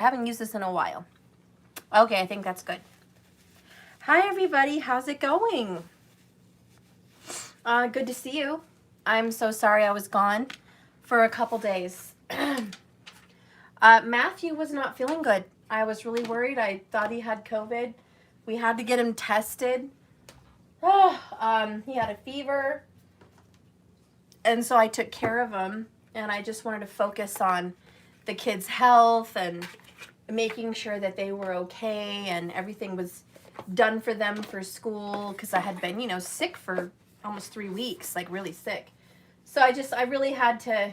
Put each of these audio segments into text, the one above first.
I haven't used this in a while. Okay, I think that's good. Hi, everybody. How's it going? Good to see you. I'm so sorry I was gone for a couple days. Matthew was not feeling good. I was really worried. I thought he had COVID. We had to get him tested. He had a fever. And so I took care of him. And I just wanted to focus on the kids' health and making sure that they were okay and everything was done for them for school, because I had been, sick for almost 3 weeks, like really sick. So I really had to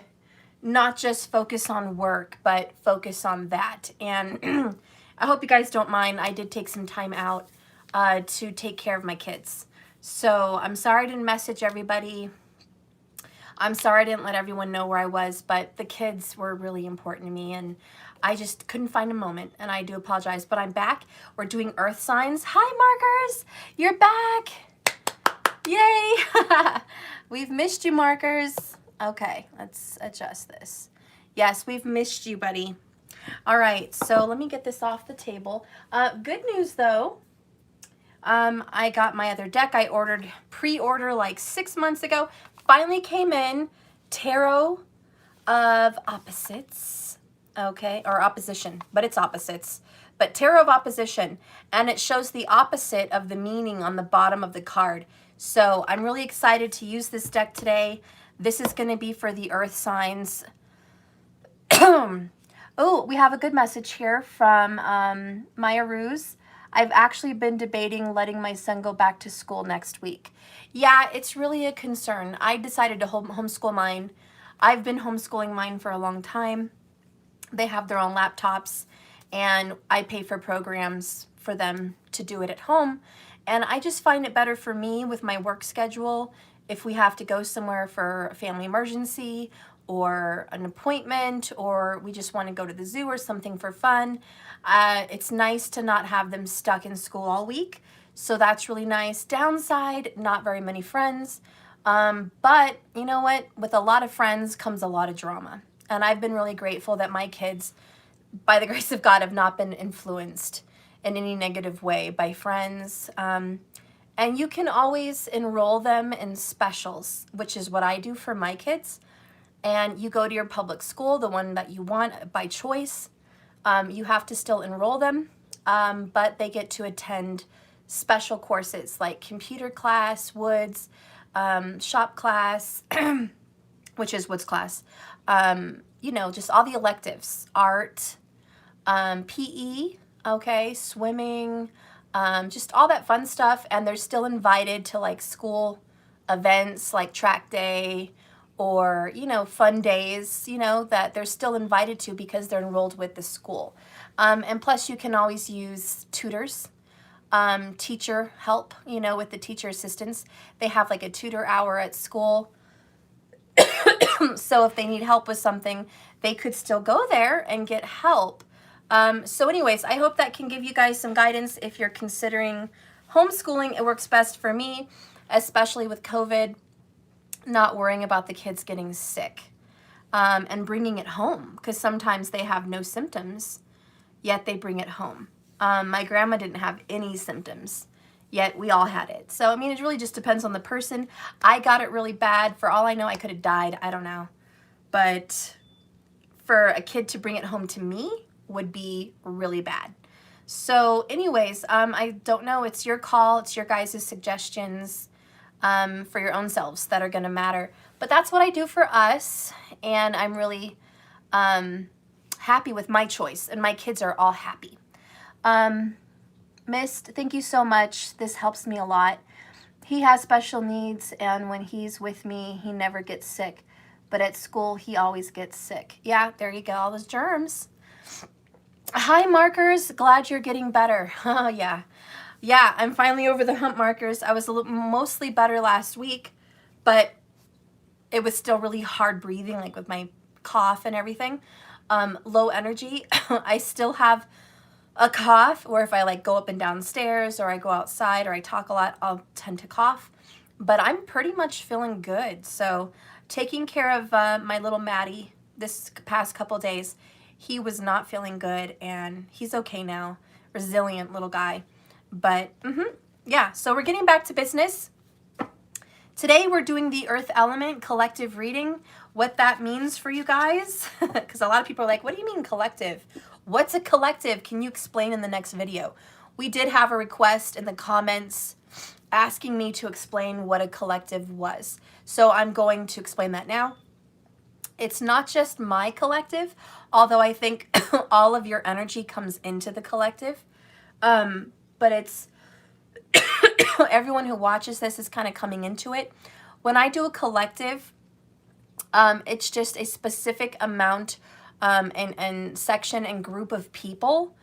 not just focus on work, but focus on that. And I hope you guys don't mind. I did take some time out to take care of my kids. So I'm sorry I didn't message everybody. I'm sorry I didn't let everyone know where I was, but the kids were really important to me, and I just couldn't find a moment, and I do apologize. But I'm back. We're doing earth signs. Hi, Markers. You're back. Yay. We've missed you, Markers. Okay, let's adjust this. Yes, we've missed you, buddy. All right, so let me get this off the table. Good news, though. I got my other deck. I pre-order like 6 months ago. Finally came in. Tarot of Opposites. Okay, or opposition, but it's opposites. But Tarot of Opposition, and it shows the opposite of the meaning on the bottom of the card. So I'm really excited to use this deck today. This is going to be for the earth signs. Oh, we have a good message here from Maya Ruse. I've actually been debating letting my son go back to school next week. Yeah, it's really a concern. I decided to homeschool mine. I've been homeschooling mine for a long time. They have their own laptops, and I pay for programs for them to do it at home. And I just find it better for me with my work schedule if we have to go somewhere for a family emergency or an appointment, or we just want to go to the zoo or something for fun. It's nice to not have them stuck in school all week. So that's really nice. Downside, not very many friends. But you know what? With a lot of friends comes a lot of drama. And I've been really grateful that my kids, by the grace of God, have not been influenced in any negative way by friends. And you can always enroll them in specials, which is what I do for my kids. And you go to your public school, the one that you want by choice. You have to still enroll them, but they get to attend special courses like computer class, Woods, shop class, which is Woods class, just all the electives, art, PE, okay, swimming, just all that fun stuff. And they're still invited to like school events like track day, or, fun days, that they're still invited to because they're enrolled with the school. And plus you can always use tutors, teacher help, with the teacher assistants. They have like a tutor hour at school. So if they need help with something, they could still go there and get help. So anyways, I hope that can give you guys some guidance if you're considering homeschooling. It works best for me, especially with COVID. Not worrying about the kids getting sick and bringing it home, because sometimes they have no symptoms, yet they bring it home. My grandma didn't have any symptoms, yet we all had it. So, it really just depends on the person. I got it really bad. For all I know, I could have died. I don't know. But for a kid to bring it home to me would be really bad. So anyways, I don't know. It's your call. It's your guys' suggestions. For your own selves that are going to matter. But that's what I do for us, and I'm really happy with my choice, and my kids are all happy. Mist, thank you so much. This helps me a lot. He has special needs, and when he's with me, he never gets sick. But at school, he always gets sick. Yeah, there you go, all those germs. Hi, Markers. Glad you're getting better. Oh, yeah. Yeah, I'm finally over the hump, Markers. I was mostly better last week, but it was still really hard breathing, like with my cough and everything. Low energy. I still have a cough, or if I like go up and down stairs, or I go outside, or I talk a lot, I'll tend to cough. But I'm pretty much feeling good. So taking care of my little Maddie this past couple days, He was not feeling good, and he's okay now. Resilient little guy. But, yeah, so we're getting back to business. Today we're doing the Earth element collective reading, what that means for you guys, because a lot of people are like, what do you mean collective? What's a collective? Can you explain in the next video? We did have a request in the comments asking me to explain what a collective was. So I'm going to explain that now. It's not just my collective, although I think all of your energy comes into the collective. But it's everyone who watches this is kind of coming into it. When I do a collective, it's just a specific amount and section and group of people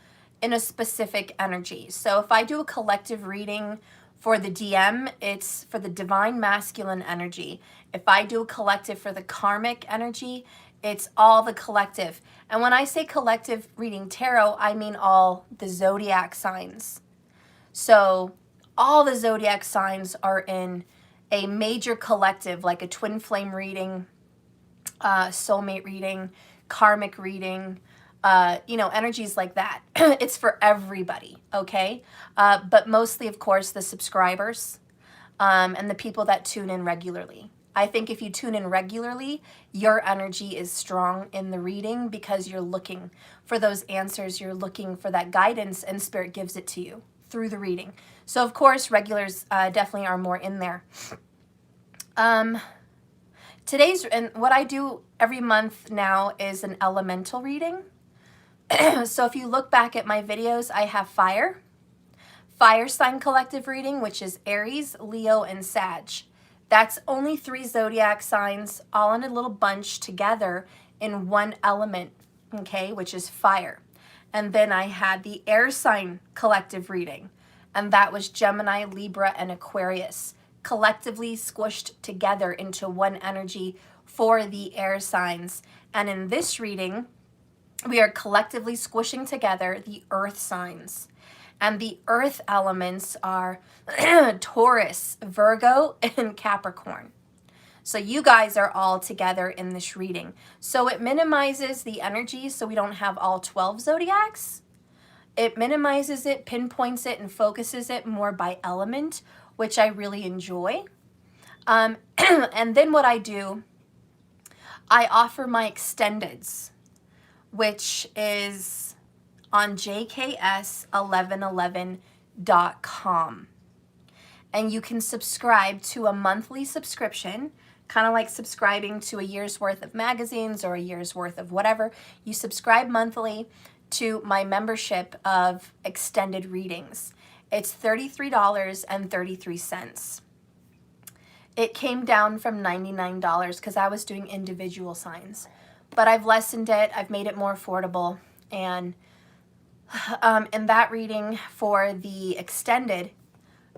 in a specific energy. So if I do a collective reading for the DM, it's for the divine masculine energy. If I do a collective for the karmic energy, it's all the collective. And when I say collective reading tarot, I mean all the zodiac signs. So all the zodiac signs are in a major collective, like a twin flame reading, soulmate reading, karmic reading, energies like that. It's for everybody, okay? But mostly, of course, the subscribers and the people that tune in regularly. I think if you tune in regularly, your energy is strong in the reading because you're looking for those answers, you're looking for that guidance, and Spirit gives it to you through the reading. So, of course, regulars definitely are more in there. And what I do every month now is an elemental reading. So if you look back at my videos, I have fire sign collective reading, which is Aries, Leo, and Sag. That's only 3 zodiac signs all in a little bunch together in one element, okay, which is fire. And then I had the air sign collective reading, and that was Gemini, Libra, and Aquarius, collectively squished together into one energy for the air signs. And in this reading, we are collectively squishing together the earth signs. And the earth elements are Taurus, Virgo, and Capricorn. So you guys are all together in this reading. So it minimizes the energy so we don't have all 12 zodiacs. It minimizes it, pinpoints it, and focuses it more by element, which I really enjoy. And then what I do, I offer my extendeds, which is on jks1111.com. And you can subscribe to a monthly subscription, kind of like subscribing to a year's worth of magazines or a year's worth of whatever. You subscribe monthly to my membership of extended readings. It's $33.33. It came down from $99 because I was doing individual signs. But I've lessened it, I've made it more affordable, and in that reading for the extended,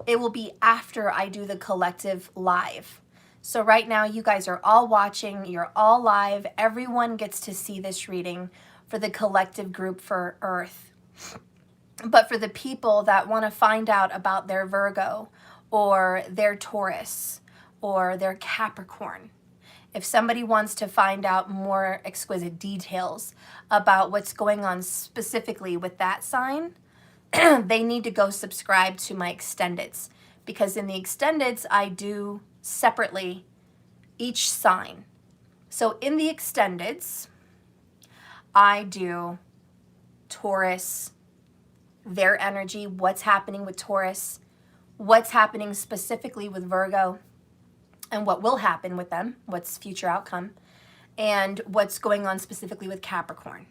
it will be after I do the collective live. So right now you guys are all watching, you're all live, everyone gets to see this reading for the collective group for Earth. But for the people that want to find out about their Virgo or their Taurus or their Capricorn, if somebody wants to find out more exquisite details about what's going on specifically with that sign, they need to go subscribe to my extendeds, because in the extendeds I do separately each sign. So in the extendeds, I do Taurus, their energy, what's happening with Taurus, what's happening specifically with Virgo, and what will happen with them, what's future outcome, and what's going on specifically with Capricorn.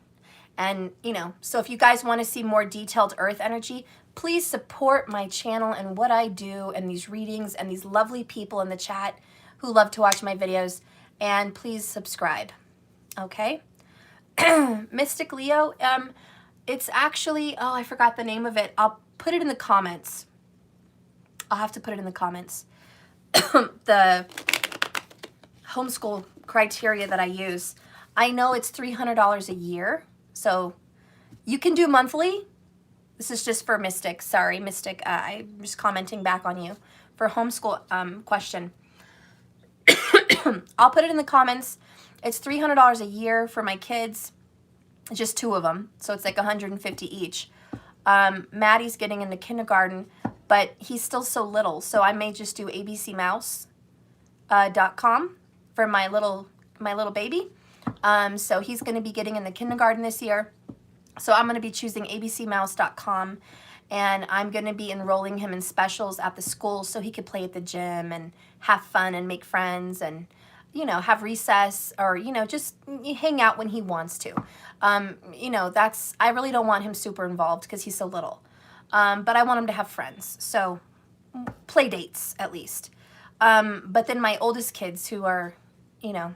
And, so if you guys want to see more detailed Earth energy, please support my channel and what I do and these readings and these lovely people in the chat who love to watch my videos. And please subscribe, okay? Mystic Leo, it's actually, I forgot the name of it. I'll put it in the comments. I'll have to put it in the comments. The homeschool criteria that I use. I know it's $300 a year, so you can do monthly. This is just for Mystic. Sorry, Mystic. I'm just commenting back on you for homeschool question. I'll put it in the comments. It's $300 a year for my kids. just 2 of them, so it's like 150 each. Maddie's getting into kindergarten, but he's still so little, so I may just do abcmouse.com for my little baby. So he's going to be getting into kindergarten this year, so I'm going to be choosing abcmouse.com, and I'm going to be enrolling him in specials at the school so he could play at the gym and have fun and make friends and, you know, have recess, or, you know, just hang out when he wants to. You know, I really don't want him super involved because he's so little. But I want him to have friends. So play dates at least. But then my oldest kids, who are, you know,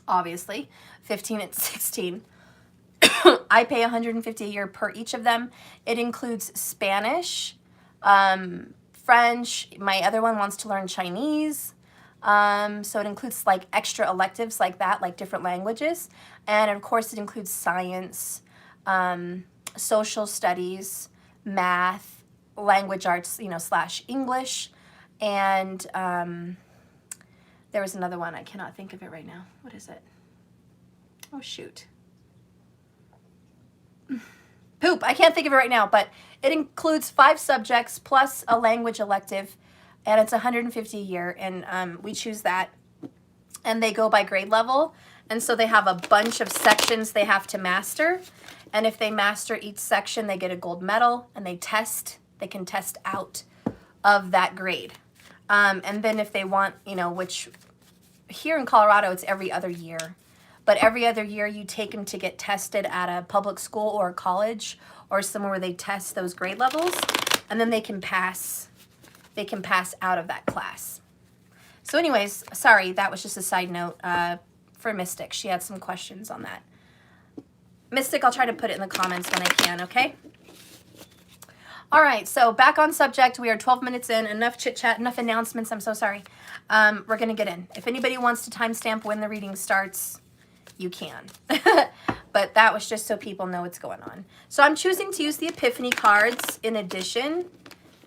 obviously 15 and 16, I pay $150 a year per each of them. It includes Spanish, French. My other one wants to learn Chinese. So it includes like extra electives like that, like different languages. And of course it includes science, social studies, math, language arts, you know, / English. And there was another one. I cannot think of it right now. What is it? Oh, shoot. Poop. I can't think of it right now, but it includes 5 subjects plus a language elective. And it's $150 a year, and we choose that. And they go by grade level, and so they have a bunch of sections they have to master. And if they master each section, they get a gold medal, and they can test out of that grade. And then if they want, you know, which here in Colorado, it's every other year. But every other year, you take them to get tested at a public school or a college or somewhere where they test those grade levels, and then they can pass out of that class. So anyways, sorry, that was just a side note for Mystic. She had some questions on that. Mystic, I'll try to put it in the comments when I can, okay? All right, so back on subject. We are 12 minutes in. Enough chit-chat, enough announcements. I'm so sorry. We're going to get in. If anybody wants to timestamp when the reading starts, you can. But that was just so people know what's going on. So I'm choosing to use the Epiphany cards in addition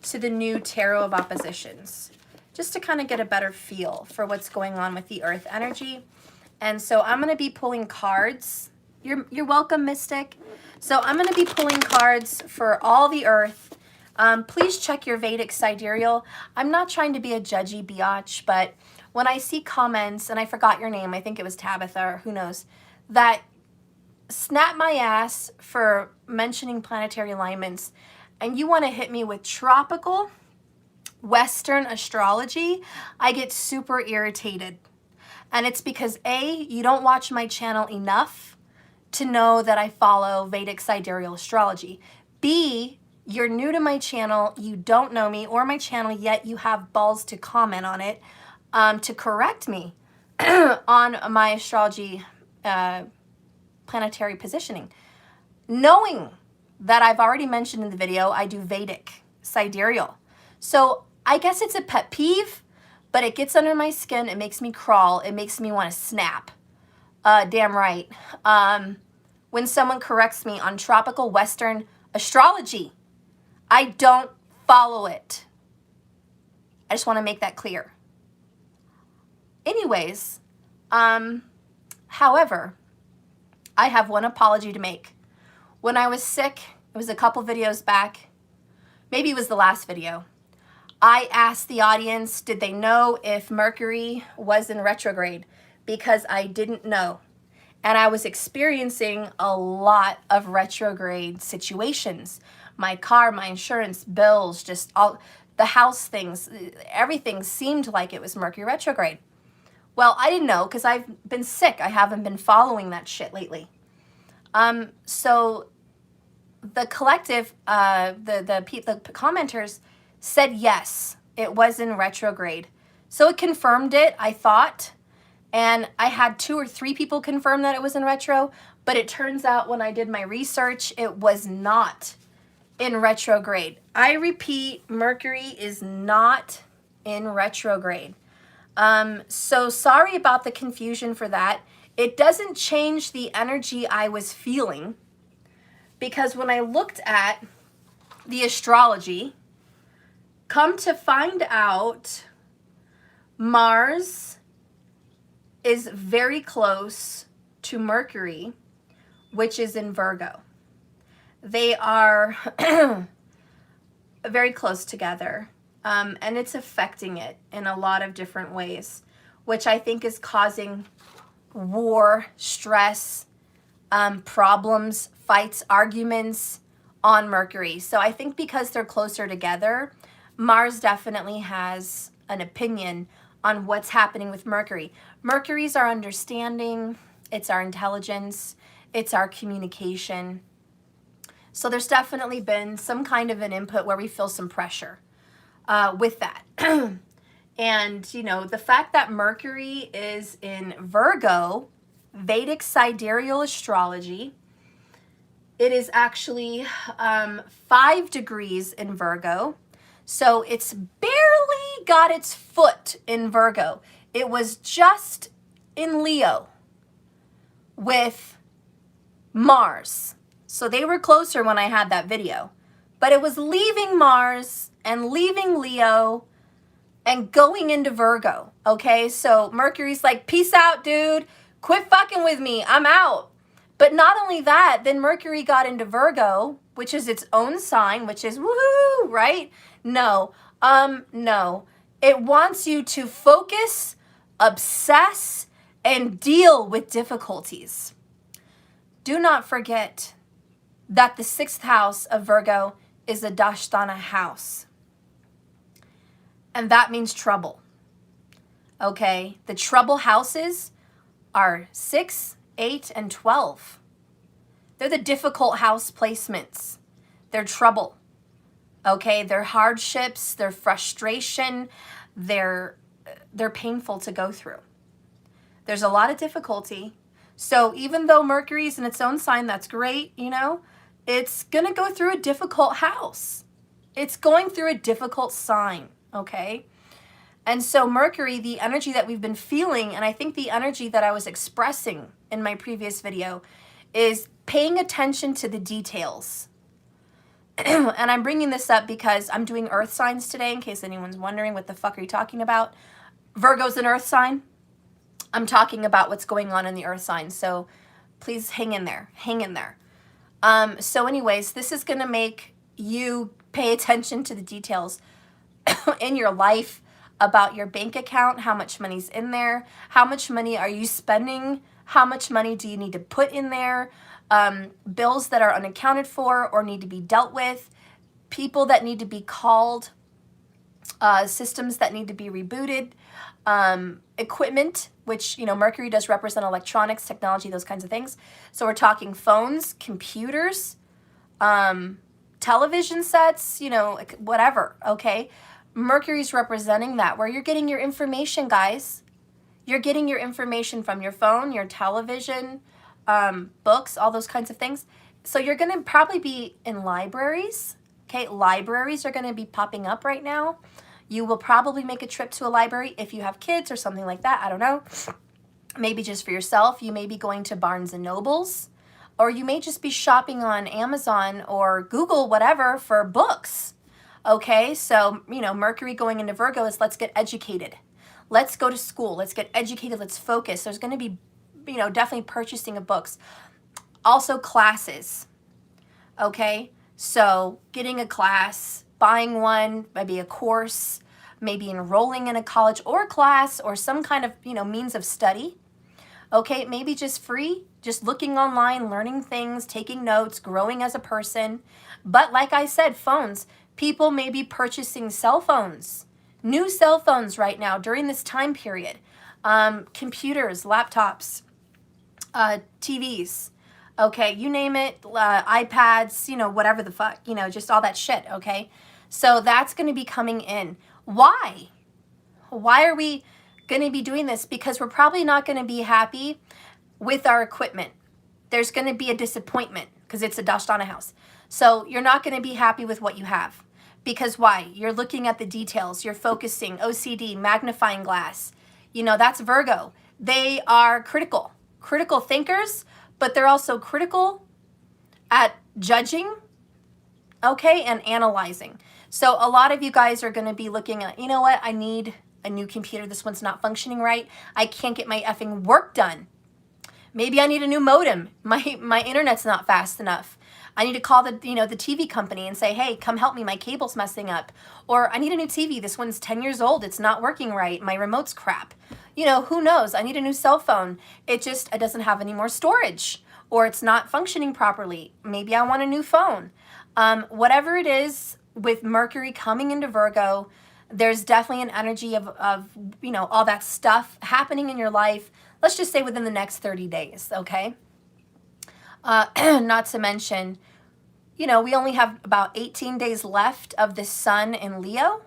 to the new Tarot of Oppositions, just to kind of get a better feel for what's going on with the Earth energy. And so I'm going to be pulling cards. You're welcome, Mystic. So I'm going to be pulling cards for all the Earth. Please check your Vedic sidereal. I'm not trying to be a judgy biatch, but when I see comments, and I forgot your name, I think it was Tabitha, or who knows, that snap my ass for mentioning planetary alignments, and you want to hit me with tropical Western astrology, I get super irritated. And it's because A, you don't watch my channel enough to know that I follow Vedic sidereal astrology. B, you're new to my channel, you don't know me or my channel, yet you have balls to comment on it, to correct me on my astrology planetary positioning. Knowing that I've already mentioned in the video, I do Vedic sidereal. So I guess it's a pet peeve, but it gets under my skin. It makes me crawl. It makes me want to snap. Damn right. When someone corrects me on tropical Western astrology, I don't follow it. I just want to make that clear. Anyways, however, I have one apology to make. When I was sick, it was a couple videos back, maybe it was the last video, I asked the audience, did they know if Mercury was in retrograde? Because I didn't know. And I was experiencing a lot of retrograde situations. My car, my insurance, bills, just all the house things, everything seemed like it was Mercury retrograde. Well, I didn't know because I've been sick. I haven't been following that shit lately. So the collective, the commenters said yes, it was in retrograde. So it confirmed it, I thought. And I had 2 or 3 people confirm that it was in retro. But it turns out when I did my research, it was not in retrograde. I repeat, Mercury is not in retrograde. So sorry about the confusion for that. It doesn't change the energy I was feeling, because when I looked at the astrology, come to find out, Mars is very close to Mercury, which is in Virgo. They are very close together, and it's affecting it in a lot of different ways, which I think is causing war, stress, problems, fights, arguments on Mercury. So I think because they're closer together, Mars definitely has an opinion on what's happening with Mercury. Mercury's our understanding, it's our intelligence, it's our communication. So there's definitely been some kind of an input where we feel some pressure with that. And, you know, the fact that Mercury is in Virgo, Vedic sidereal astrology, it is actually 5 degrees in Virgo. So it's barely got its foot in Virgo. It was just in Leo with Mars. So they were closer when I had that video. But it was leaving Mars and leaving Leo and going into Virgo, okay? So Mercury's like, peace out, dude. Quit fucking with me. I'm out. But not only that, then Mercury got into Virgo, which is its own sign, which is woohoo, right? No. It wants you to focus, obsess, and deal with difficulties. Do not forget that the 6th house of Virgo is a Dashtana house. And that means trouble. Okay? The trouble houses are 6, 8, and 12. They're the difficult house placements. They're trouble. Okay? They're hardships, they're frustration, they're painful to go through. There's a lot of difficulty. So even though Mercury's in its own sign, that's great, you know, it's going to go through a difficult house. It's going through a difficult sign, okay? And so Mercury, the energy that we've been feeling, and I think the energy that I was expressing in my previous video, is paying attention to the details. And I'm bringing this up because I'm doing earth signs today, in case anyone's wondering what the fuck are you talking about. Virgo's an earth sign. I'm talking about what's going on in the earth sign, so please hang in there. Hang in there. So anyways, this is going to make you pay attention to the details in your life, about your bank account, how much money's in there, how much money are you spending, how much money do you need to put in there, bills that are unaccounted for or need to be dealt with, people that need to be called, systems that need to be rebooted, equipment, which, you know, Mercury does represent electronics, technology, those kinds of things. So we're talking phones, computers, television sets, you know, whatever, okay? Mercury's representing that, where you're getting your information, guys. You're getting your information from your phone, your television, books, all those kinds of things. So you're going to probably be in libraries, okay? Libraries are going to be popping up right now. You will probably make a trip to a library if you have kids or something like that. I don't know. Maybe just for yourself. You may be going to Barnes and Nobles, or you may just be shopping on Amazon or Google, whatever, for books. Okay, so, you know, Mercury going into Virgo is let's get educated. Let's go to school. Let's get educated. Let's focus. There's going to be, you know, definitely purchasing of books. Also classes. Okay, so getting a class, buying one, maybe a course, maybe enrolling in a college or class or some kind of, you know, means of study. Okay, maybe just free, just looking online, learning things, taking notes, growing as a person. But like I said, phones. People may be purchasing cell phones, new cell phones right now during this time period. Computers, laptops, TVs, okay, you name it, iPads, you know, whatever the fuck, you know, just all that shit, okay? So that's going to be coming in. Why? Why are we going to be doing this? Because we're probably not going to be happy with our equipment. There's going to be a disappointment because it's a Dashtana house. So you're not going to be happy with what you have. Because why? You're looking at the details. You're focusing, OCD, magnifying glass. You know, that's Virgo. They are critical thinkers, but they're also critical at judging, okay, and analyzing. So a lot of you guys are going to be looking at, you know what, I need a new computer. This one's not functioning right. I can't get my effing work done Maybe I need a new modem. My internet's not fast enough. I need to call the TV company and say, hey, come help me. My cable's messing up. Or I need a new TV. This one's 10 years old. It's not working right. My remote's crap. Who knows? I need a new cell phone. It doesn't have any more storage, or it's not functioning properly. Maybe I want a new phone. Whatever it is, with Mercury coming into Virgo, there's definitely an energy of all that stuff happening in your life. Let's just say within the next 30 days, okay? Not to mention, we only have about 18 days left of the sun in Leo.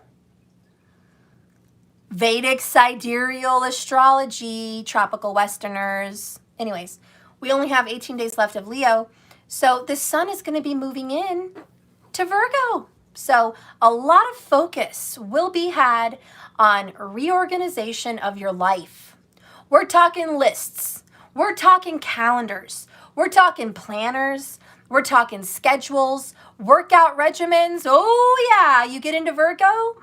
Vedic sidereal astrology, tropical Westerners. Anyways, we only have 18 days left of Leo. So the sun is going to be moving in to Virgo. So a lot of focus will be had on reorganization of your life. We're talking lists. We're talking calendars. We're talking planners. We're talking schedules, workout regimens. Oh yeah, you get into Virgo?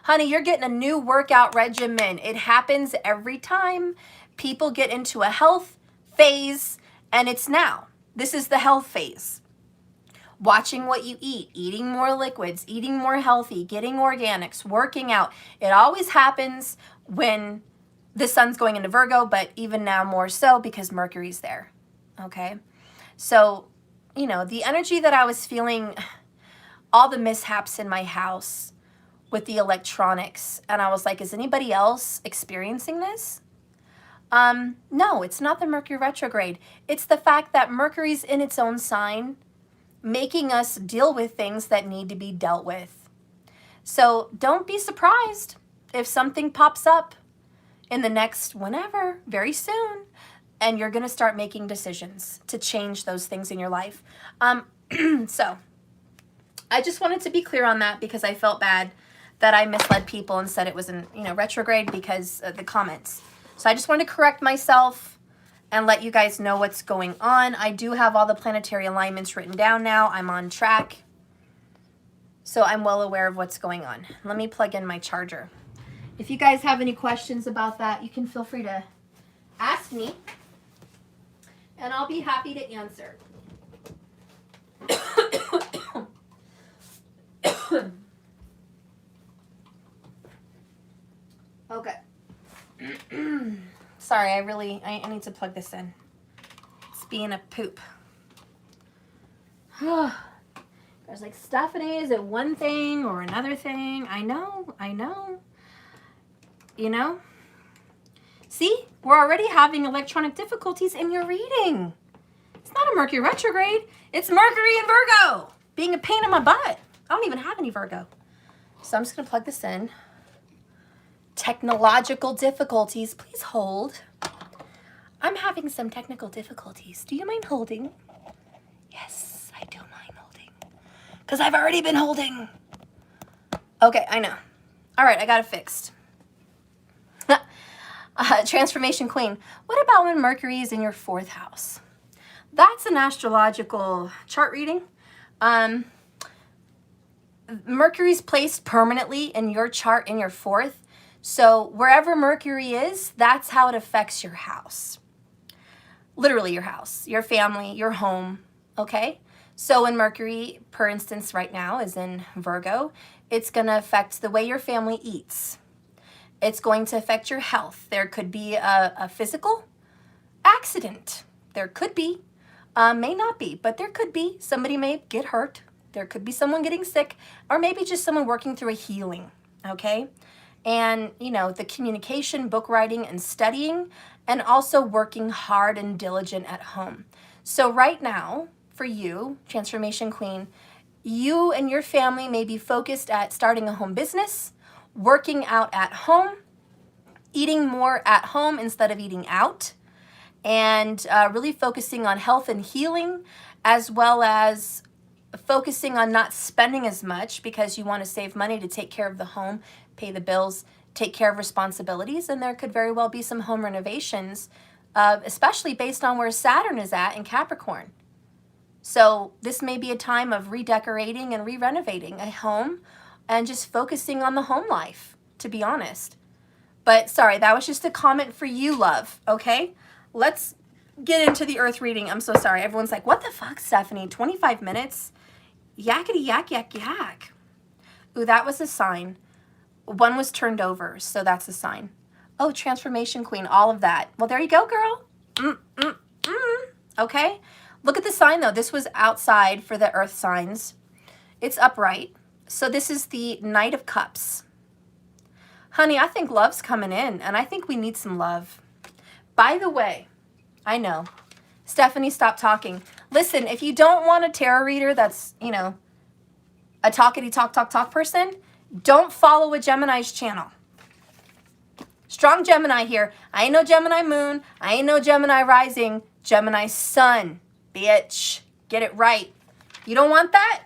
Honey, you're getting a new workout regimen. It happens every time people get into a health phase, and it's now. This is the health phase. Watching what you eat, eating more liquids, eating more healthy, getting organics, working out. It always happens when the sun's going into Virgo, but even now more so because Mercury's there, okay? So, the energy that I was feeling, all the mishaps in my house with the electronics, and I was like, is anybody else experiencing this? No, it's not the Mercury retrograde. It's the fact that Mercury's in its own sign, making us deal with things that need to be dealt with. So don't be surprised if something pops up in the next whenever, very soon, and you're going to start making decisions to change those things in your life. So I just wanted to be clear on that because I felt bad that I misled people and said it was in retrograde because of the comments. So I just wanted to correct myself and let you guys know what's going on. I do have all the planetary alignments written down now. I'm on track. So I'm well aware of what's going on. Let me plug in my charger. If you guys have any questions about that, you can feel free to ask me, and I'll be happy to answer. Okay. Sorry, I need to plug this in. It's being a poop. There's like, Stephanie, is it one thing or another thing? I know. See, we're already having electronic difficulties in your reading. It's not a Mercury retrograde. It's Mercury in Virgo being a pain in my butt. I don't even have any Virgo. So I'm just going to plug this in. Technological difficulties. Please hold. I'm having some technical difficulties. Do you mind holding? Yes, I do mind holding. Because I've already been holding. Okay, I know. All right, I got it fixed. Transformation Queen. What about when Mercury is in your 4th house? That's an astrological chart reading. Mercury's placed permanently in your chart in your 4th. So wherever Mercury is, that's how it affects your house. Literally your house, your family, your home, okay? So when Mercury, for instance, right now is in Virgo, it's going to affect the way your family eats. It's going to affect your health. There could be a physical accident. There could be. May not be, but there could be. Somebody may get hurt. There could be someone getting sick, or maybe just someone working through a healing, okay? And, the communication, book writing, and studying, and also working hard and diligent at home. So right now, for you, Transformation Queen, you and your family may be focused at starting a home business, working out at home, eating more at home instead of eating out, and really focusing on health and healing, as well as focusing on not spending as much because you want to save money to take care of the home, pay the bills, take care of responsibilities, and there could very well be some home renovations, especially based on where Saturn is at in Capricorn. So this may be a time of redecorating and re-renovating a home and just focusing on the home life, to be honest. But sorry, that was just a comment for you, love, okay? Let's get into the earth reading. I'm so sorry. Everyone's like, what the fuck, Stephanie? 25 minutes? Yakety yak, yak, yak. Ooh, that was a sign. One was turned over, so that's a sign. Oh, transformation queen, all of that. Well, there you go, girl. Okay. Look at the sign, though. This was outside for the earth signs. It's upright. So this is the Knight of Cups. Honey, I think love's coming in, and I think we need some love. By the way, I know. Stephanie, stop talking. Listen, if you don't want a tarot reader that's, you know, a talk person, don't follow a Gemini's channel. Strong Gemini here. I ain't no Gemini moon. I ain't no Gemini rising. Gemini sun. Bitch. Get it right. You don't want that?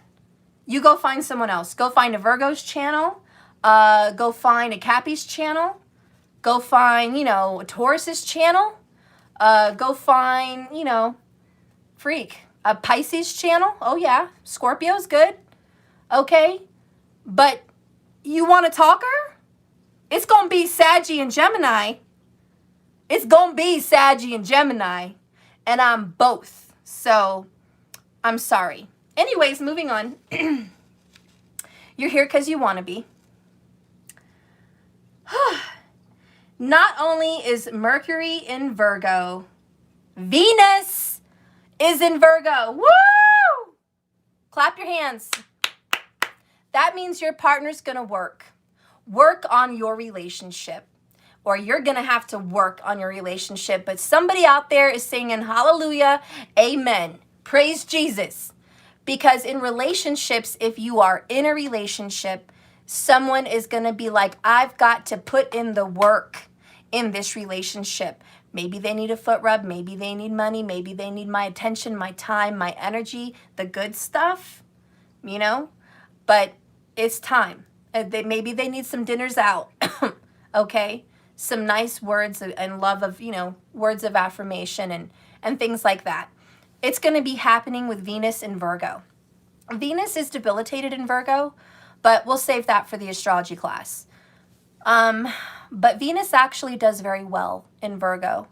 You go find someone else. Go find a Virgo's channel. Go find a Cappy's channel. Go find, you know, a Taurus's channel. Go find, you know, a Pisces channel. Oh, yeah. Scorpio's good. Okay. But you want a talker? It's going to be Saggy and Gemini. It's going to be Saggy and Gemini. And I'm both. So, I'm sorry. Anyways, moving on. You're here because you want to be. Not only is Mercury in Virgo, Venus is in Virgo. Woo! Clap your hands. That means your partner's going to work. Work on your relationship. Or you're going to have to work on your relationship. But somebody out there is singing hallelujah, amen. Praise Jesus. Because in relationships, if you are in a relationship, someone is going to be like, I've got to put in the work in this relationship. Maybe they need a foot rub. Maybe they need money. Maybe they need my attention, my time, my energy, the good stuff, you know. But it's time. Maybe they need some dinners out, okay? Some nice words and love of, you know, words of affirmation and things like that. It's going to be happening with Venus in Virgo. Venus is debilitated in Virgo, but we'll save that for the astrology class. But Venus actually does very well in Virgo.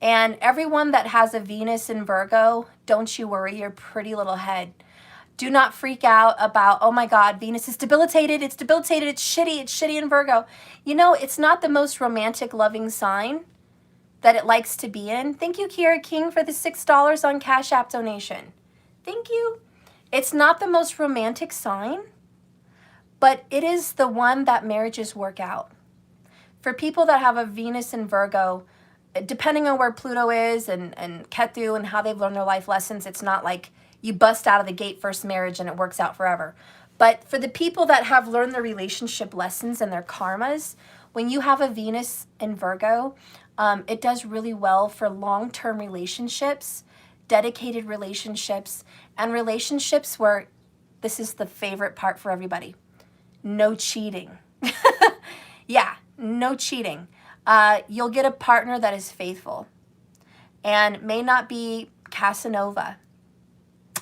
And everyone that has a Venus in Virgo, don't you worry your pretty little head. Do not freak out about, oh my God, Venus is debilitated, it's shitty in Virgo. You know, it's not the most romantic, loving sign that it likes to be in. Thank you, Kira King, for the $6 on Cash App donation. Thank you. It's not the most romantic sign, but it is the one that marriages work out. For people that have a Venus in Virgo, depending on where Pluto is and Ketu and how they've learned their life lessons, it's not like you bust out of the gate first marriage and it works out forever. But for the people that have learned their relationship lessons and their karmas, when you have a Venus in Virgo, it does really well for long-term relationships, dedicated relationships, and relationships where, this is the favorite part for everybody, no cheating. Yeah, no cheating. You'll get a partner that is faithful and may not be Casanova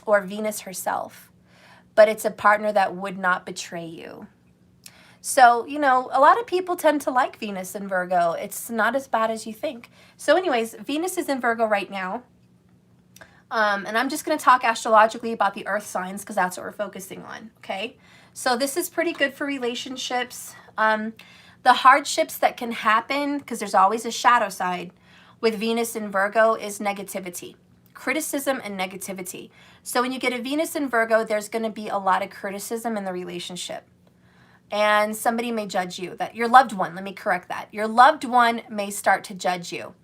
or Venus herself, but it's a partner that would not betray you. So, you know, a lot of people tend to like Venus in Virgo. It's not as bad as you think. So anyways, Venus is in Virgo right now. And I'm just going to talk astrologically about the earth signs because that's what we're focusing on, okay? So this is pretty good for relationships. The hardships that can happen, because there's always a shadow side with Venus in Virgo, is negativity. Criticism and negativity. So when you get a Venus in Virgo, there's going to be a lot of criticism in the relationship. And somebody may judge you. That your loved one, let me correct that. Your loved one may start to judge you.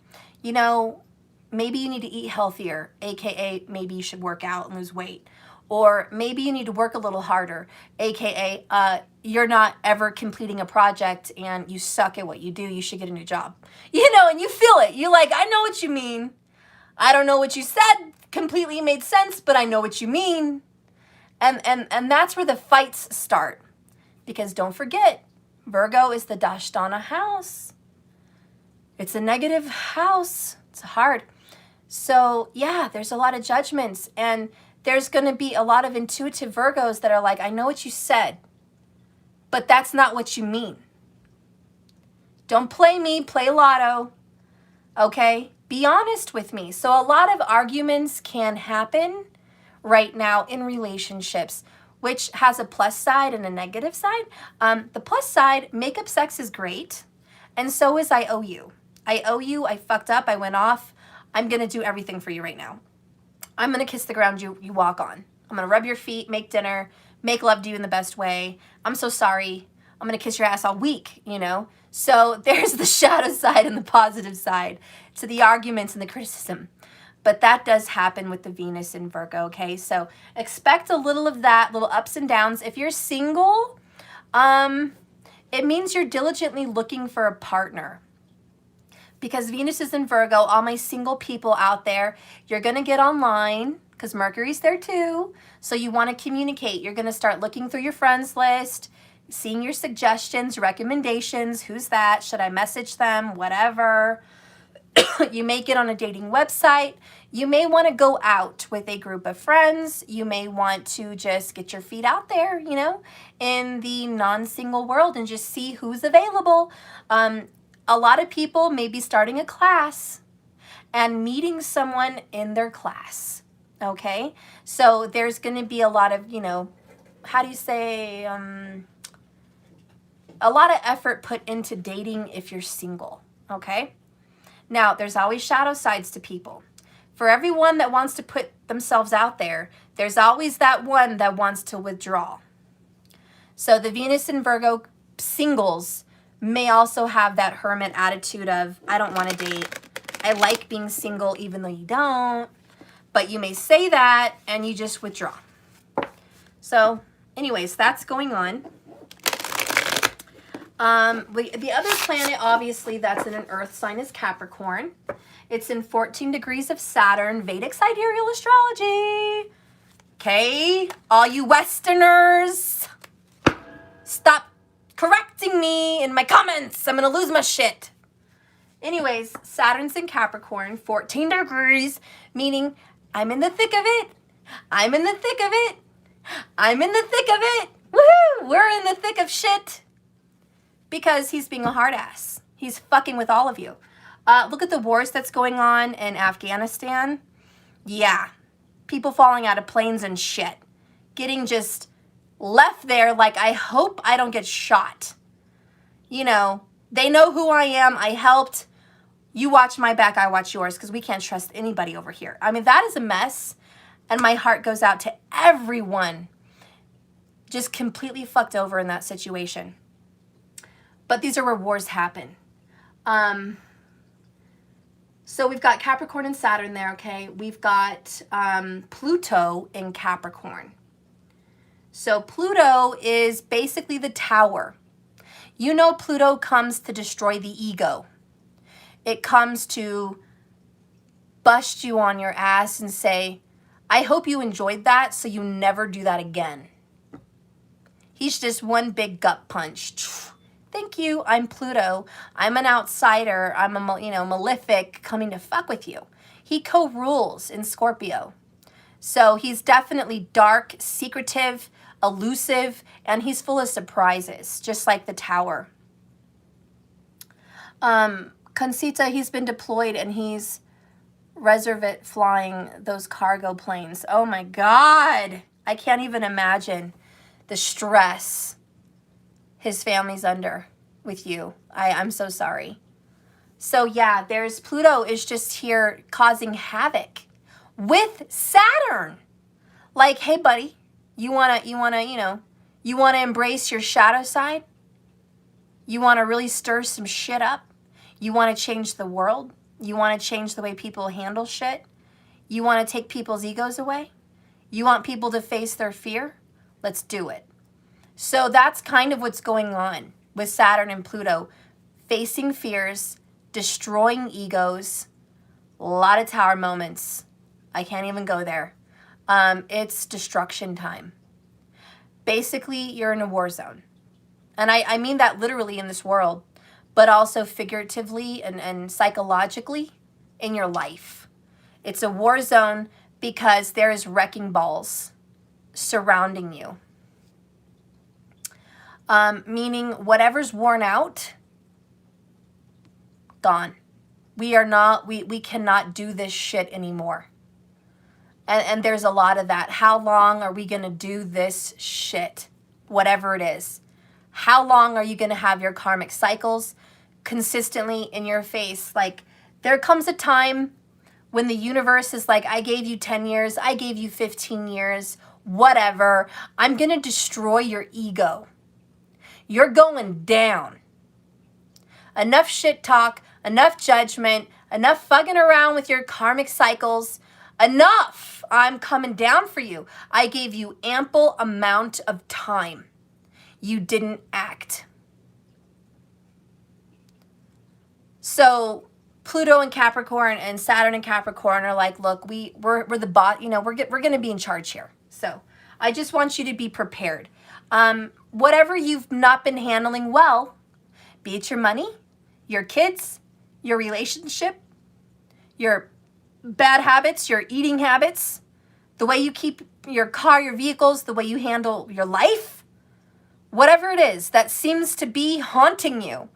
You know, maybe you need to eat healthier, aka maybe you should work out and lose weight. Or maybe you need to work a little harder, aka you're not ever completing a project and you suck at what you do, you should get a new job. You know, and you feel it. You're like, I know what you mean. I don't know what you said completely made sense, but I know what you mean. And that's where the fights start. Because don't forget, Virgo is the Dashtana house. It's a negative house. It's hard. So yeah, there's a lot of judgments. And there's going to be a lot of intuitive Virgos that are like, I know what you said, but that's not what you mean. Don't play me, play lotto. Okay? Be honest with me. So a lot of arguments can happen right now in relationships, which has a plus side and a negative side. The plus side, makeup sex is great. And so is I owe you. I owe you. I fucked up. I went off. I'm going to do everything for you right now. I'm going to kiss the ground you walk on. I'm going to rub your feet, make dinner, make love to you in the best way. I'm so sorry. I'm going to kiss your ass all week, you know? So there's the shadow side and the positive side to the arguments and the criticism. But that does happen with the Venus in Virgo, okay? So expect a little of that, little ups and downs. If you're single, it means you're diligently looking for a partner. Because Venus is in Virgo, all my single people out there, you're going to get online because Mercury's there too. So you want to communicate. You're going to start looking through your friends list, seeing your suggestions, recommendations. Who's that? Should I message them? Whatever. You may get on a dating website. You may want to go out with a group of friends. You may want to just get your feet out there, you know, in the non-single world and just see who's available. A lot of people may be starting a class and meeting someone in their class, okay? So there's going to be a lot of, you know, how do you say, a lot of effort put into dating if you're single, okay? Now, there's always shadow sides to people. For everyone that wants to put themselves out there, there's always that one that wants to withdraw. So the Venus in Virgo singles may also have that hermit attitude of, I don't want to date. I like being single even though you don't. But you may say that and you just withdraw. So anyways, that's going on. The other planet, obviously, that's in an earth sign is Capricorn. It's in 14 degrees of Saturn, Vedic sidereal astrology. Okay, all you Westerners, stop correcting me in my comments. I'm going to lose my shit. Anyways, Saturn's in Capricorn, 14 degrees, meaning I'm in the thick of it. I'm in the thick of it. I'm in the thick of it. Woohoo! We're in the thick of shit. Because he's being a hard ass. He's fucking with all of you. Look at the wars that's going on in Afghanistan. Yeah. People falling out of planes and shit. Getting just left there like, I hope I don't get shot. You know, they know who I am. I helped. You watch my back, I watch yours, because we can't trust anybody over here. I mean, that is a mess. And my heart goes out to everyone just completely fucked over in that situation. But these are where wars happen. So we've got Capricorn and Saturn there, okay? We've got Pluto in Capricorn. So Pluto is basically the tower. You know Pluto comes to destroy the ego. It comes to bust you on your ass and say, I hope you enjoyed that so you never do that again. He's just one big gut punch. Thank you, I'm Pluto. I'm an outsider. I'm a, malefic coming to fuck with you. He co-rules in Scorpio. So he's definitely dark, secretive, elusive, and he's full of surprises, just like the tower. Concita, he's been deployed and he's reservate flying those cargo planes. Oh my God. I can't even imagine the stress his family's under with you. I'm so sorry. So yeah, there's Pluto is just here causing havoc with Saturn. Like, hey buddy, you wanna embrace your shadow side? You wanna really stir some shit up? You wanna change the world? You wanna change the way people handle shit? You wanna take people's egos away? You want people to face their fear? Let's do it. So that's kind of what's going on with Saturn and Pluto. Facing fears, destroying egos, a lot of tower moments. I can't even go there. It's destruction time. Basically, you're in a war zone. And I mean that literally in this world, but also figuratively and psychologically in your life. It's a war zone because there is wrecking balls surrounding you. Meaning whatever's worn out, gone. We cannot do this shit anymore. And there's a lot of that. How long are we going to do this shit? Whatever it is. How long are you going to have your karmic cycles consistently in your face? Like, there comes a time when the universe is like, I gave you 10 years, I gave you 15 years, whatever. I'm going to destroy your ego. You're going down. Enough shit talk, enough judgment, enough fucking around with your karmic cycles. Enough. I'm coming down for you. I gave you ample amount of time. You didn't act. So Pluto and Capricorn and Saturn and Capricorn are like, look, we're the bot, you know, we're going to be in charge here. So I just want you to be prepared. Whatever you've not been handling well, be it your money, your kids, your relationship, your bad habits, your eating habits, the way you keep your car, your vehicles, the way you handle your life, whatever it is that seems to be haunting you,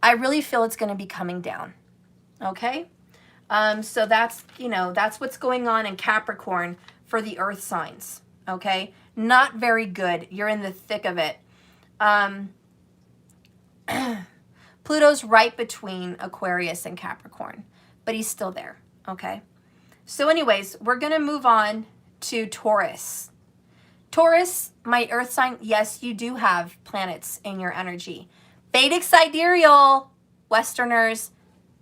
I really feel it's going to be coming down. Okay? So that's, you know, that's what's going on in Capricorn for the earth signs. Okay? Not very good. You're in the thick of it. Pluto's right between Aquarius and Capricorn, but he's still there. Okay? So anyways, we're going to move on to Taurus. Taurus, my earth sign, yes, you do have planets in your energy. Vedic sidereal, Westerners,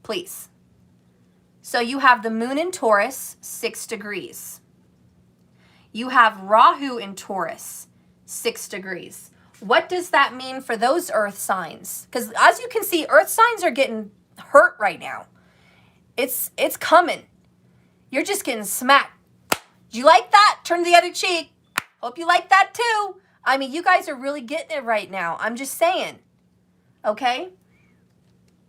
please. So you have the moon in Taurus, 6 degrees. You have Rahu in Taurus, 6 degrees. What does that mean for those earth signs? Because as you can see, earth signs are getting hurt right now. It's coming. You're just getting smacked. Do you like that? Turn the other cheek. Hope you like that too. I mean, you guys are really getting it right now. I'm just saying. Okay?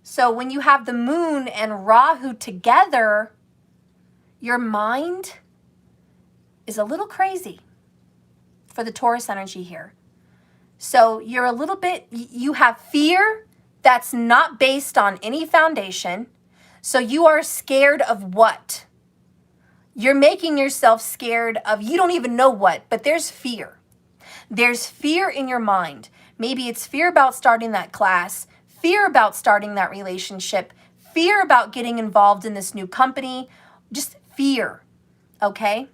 So when you have the moon and Rahu together, your mind is a little crazy for the Taurus energy here. So you're a little bit, you have fear that's not based on any foundation. So you are scared of what? You're making yourself scared of, you don't even know what, but there's fear. There's fear in your mind. Maybe it's fear about starting that class, fear about starting that relationship, fear about getting involved in this new company, just fear, okay?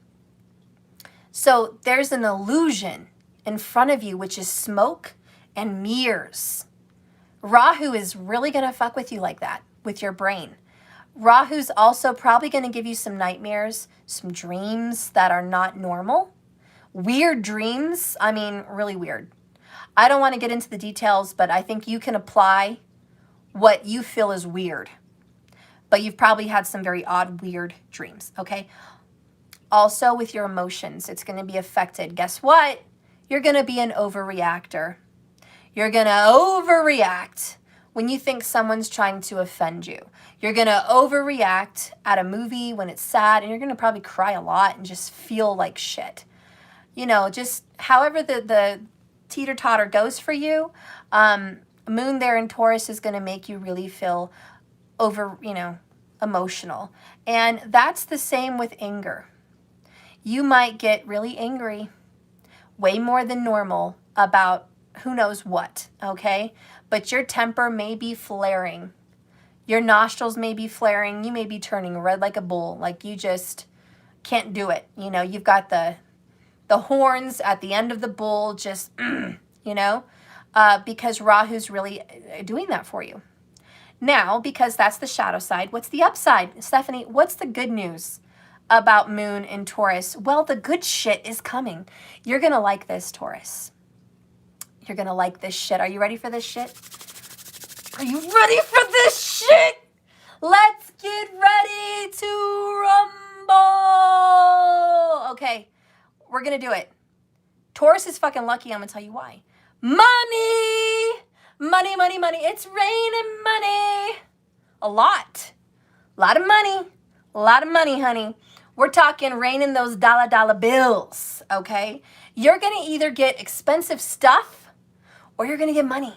So there's an illusion in front of you, which is smoke and mirrors. Rahu is really going to fuck with you like that, with your brain. Rahu's also probably going to give you some nightmares, some dreams that are not normal. Weird dreams, I mean, really weird. I don't want to get into the details, but I think you can apply what you feel is weird. But you've probably had some very odd, weird dreams, okay? Also, with your emotions, it's going to be affected. Guess what? You're going to be an overreactor. You're going to overreact when you think someone's trying to offend you. You're going to overreact at a movie when it's sad, and you're going to probably cry a lot and just feel like shit. You know, just however the teeter-totter goes for you, moon there in Taurus is going to make you really feel emotional. And that's the same with anger. You might get really angry, way more than normal, about who knows what, okay? But your temper may be flaring. Your nostrils may be flaring. You may be turning red like a bull, like you just can't do it. You know, you've got the horns at the end of the bull, just, because Rahu's really doing that for you. Now, because that's the shadow side, what's the upside? Stephanie, what's the good news about moon in Taurus? Well, the good shit is coming. You're going to like this, Taurus. You're going to like this shit. Are you ready for this shit? Are you ready for this shit? Let's get ready to rumble. Okay, we're going to do it. Taurus is fucking lucky. I'm going to tell you why. Money! Money, money, money. It's raining money. A lot. A lot of money. A lot of money, honey. We're talking raining those dollar bills, okay? You're going to either get expensive stuff or you're going to get money.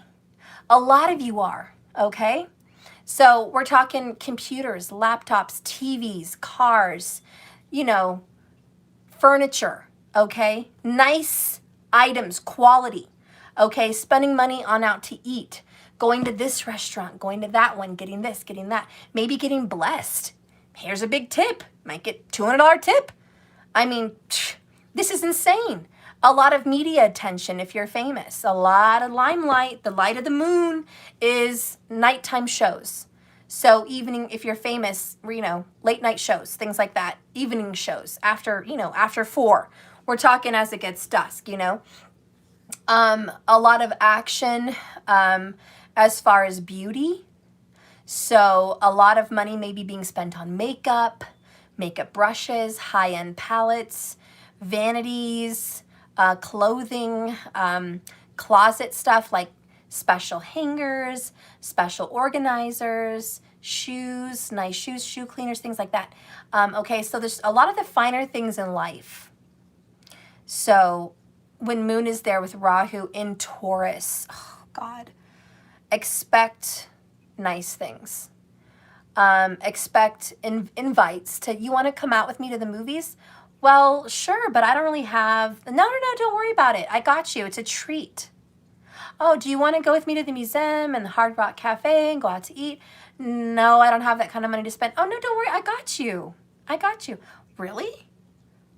A lot of you are, okay? So we're talking computers, laptops, TVs, cars, you know, furniture, okay? Nice items, quality, okay? Spending money on out to eat, going to this restaurant, going to that one, getting this, getting that, maybe getting blessed. Here's a big tip, might get $200 tip. I mean, this is insane. A lot of media attention if you're famous, a lot of limelight. The light of the moon is nighttime shows. So evening, if you're famous, you know, late night shows, things like that, evening shows after, you know, after 4. We're talking as it gets dusk, you know. A lot of action as far as beauty. So a lot of money maybe being spent on makeup, makeup brushes, high-end palettes, vanities, clothing, closet stuff like special hangers, special organizers, shoes, nice shoes, shoe cleaners, things like that. Okay, so there's a lot of the finer things in life. So when Moon is there with Rahu in Taurus, oh God, expect nice things. Expect invites to, you want to come out with me to the movies? Well, sure, but I don't really have, no, don't worry about it. I got you. It's a treat. Oh, do you want to go with me to the museum and the Hard Rock Cafe and go out to eat? No, I don't have that kind of money to spend. Oh, no, don't worry. I got you. I got you. Really?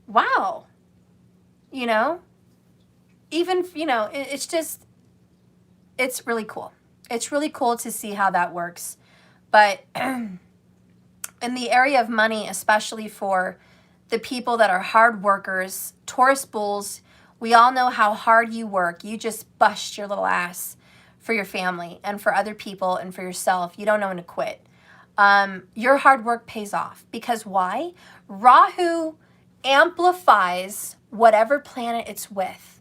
Wow. You know, even, you know, it's just, it's really cool. It's really cool to see how that works. But in the area of money, especially for the people that are hard workers, Taurus bulls, we all know how hard you work. You just bust your little ass for your family and for other people and for yourself. You don't know when to quit. Your hard work pays off. Because why? Rahu amplifies whatever planet it's with.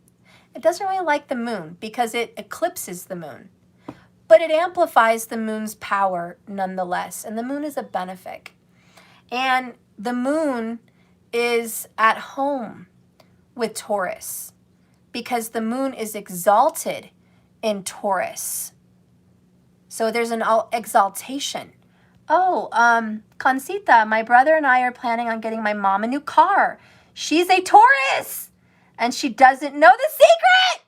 It doesn't really like the moon because it eclipses the moon. But it amplifies the moon's power nonetheless. And the moon is a benefic. And the moon is at home with Taurus because the moon is exalted in Taurus. So there's an exaltation. Oh, Concita, my brother and I are planning on getting my mom a new car. She's a Taurus and she doesn't know the secret.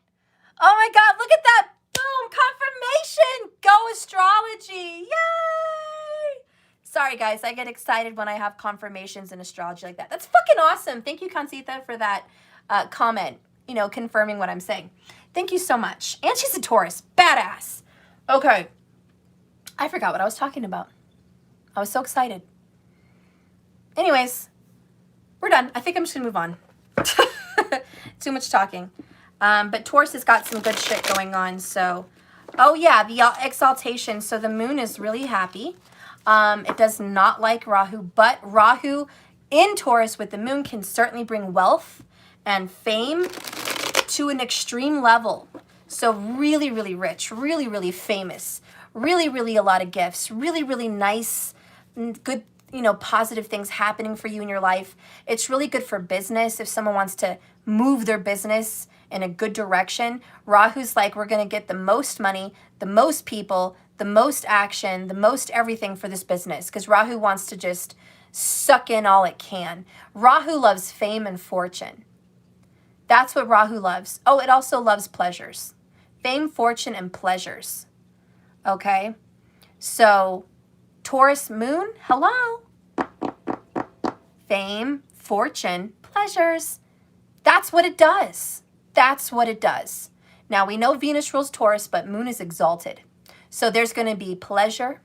Oh my God, look at that. Boom, confirmation. Go astrology. Yay. Sorry, guys, I get excited when I have confirmations in astrology like that. That's fucking awesome. Thank you, Concita, for that comment, you know, confirming what I'm saying. Thank you so much. And she's a Taurus. Badass. Okay. I forgot what I was talking about. I was so excited. Anyways, we're done. I think I'm just going to move on. Too much talking. But Taurus has got some good shit going on. So, oh yeah, the exaltation. So the moon is really happy. It does not like Rahu, but Rahu in Taurus with the moon can certainly bring wealth and fame to an extreme level. So really, really rich, really, really famous, really, really a lot of gifts, really, really nice, good, you know, positive things happening for you in your life. It's really good for business if someone wants to move their business in a good direction. Rahu's like, we're going to get the most money, the most people, the most action, the most everything for this business, because Rahu wants to just suck in all it can. Rahu loves fame and fortune. That's what Rahu loves. Oh, it also loves pleasures. Fame, fortune, and pleasures. Okay? So, Taurus moon, hello. Fame, fortune, pleasures. That's what it does. That's what it does. Now, we know Venus rules Taurus, but moon is exalted. So there's going to be pleasure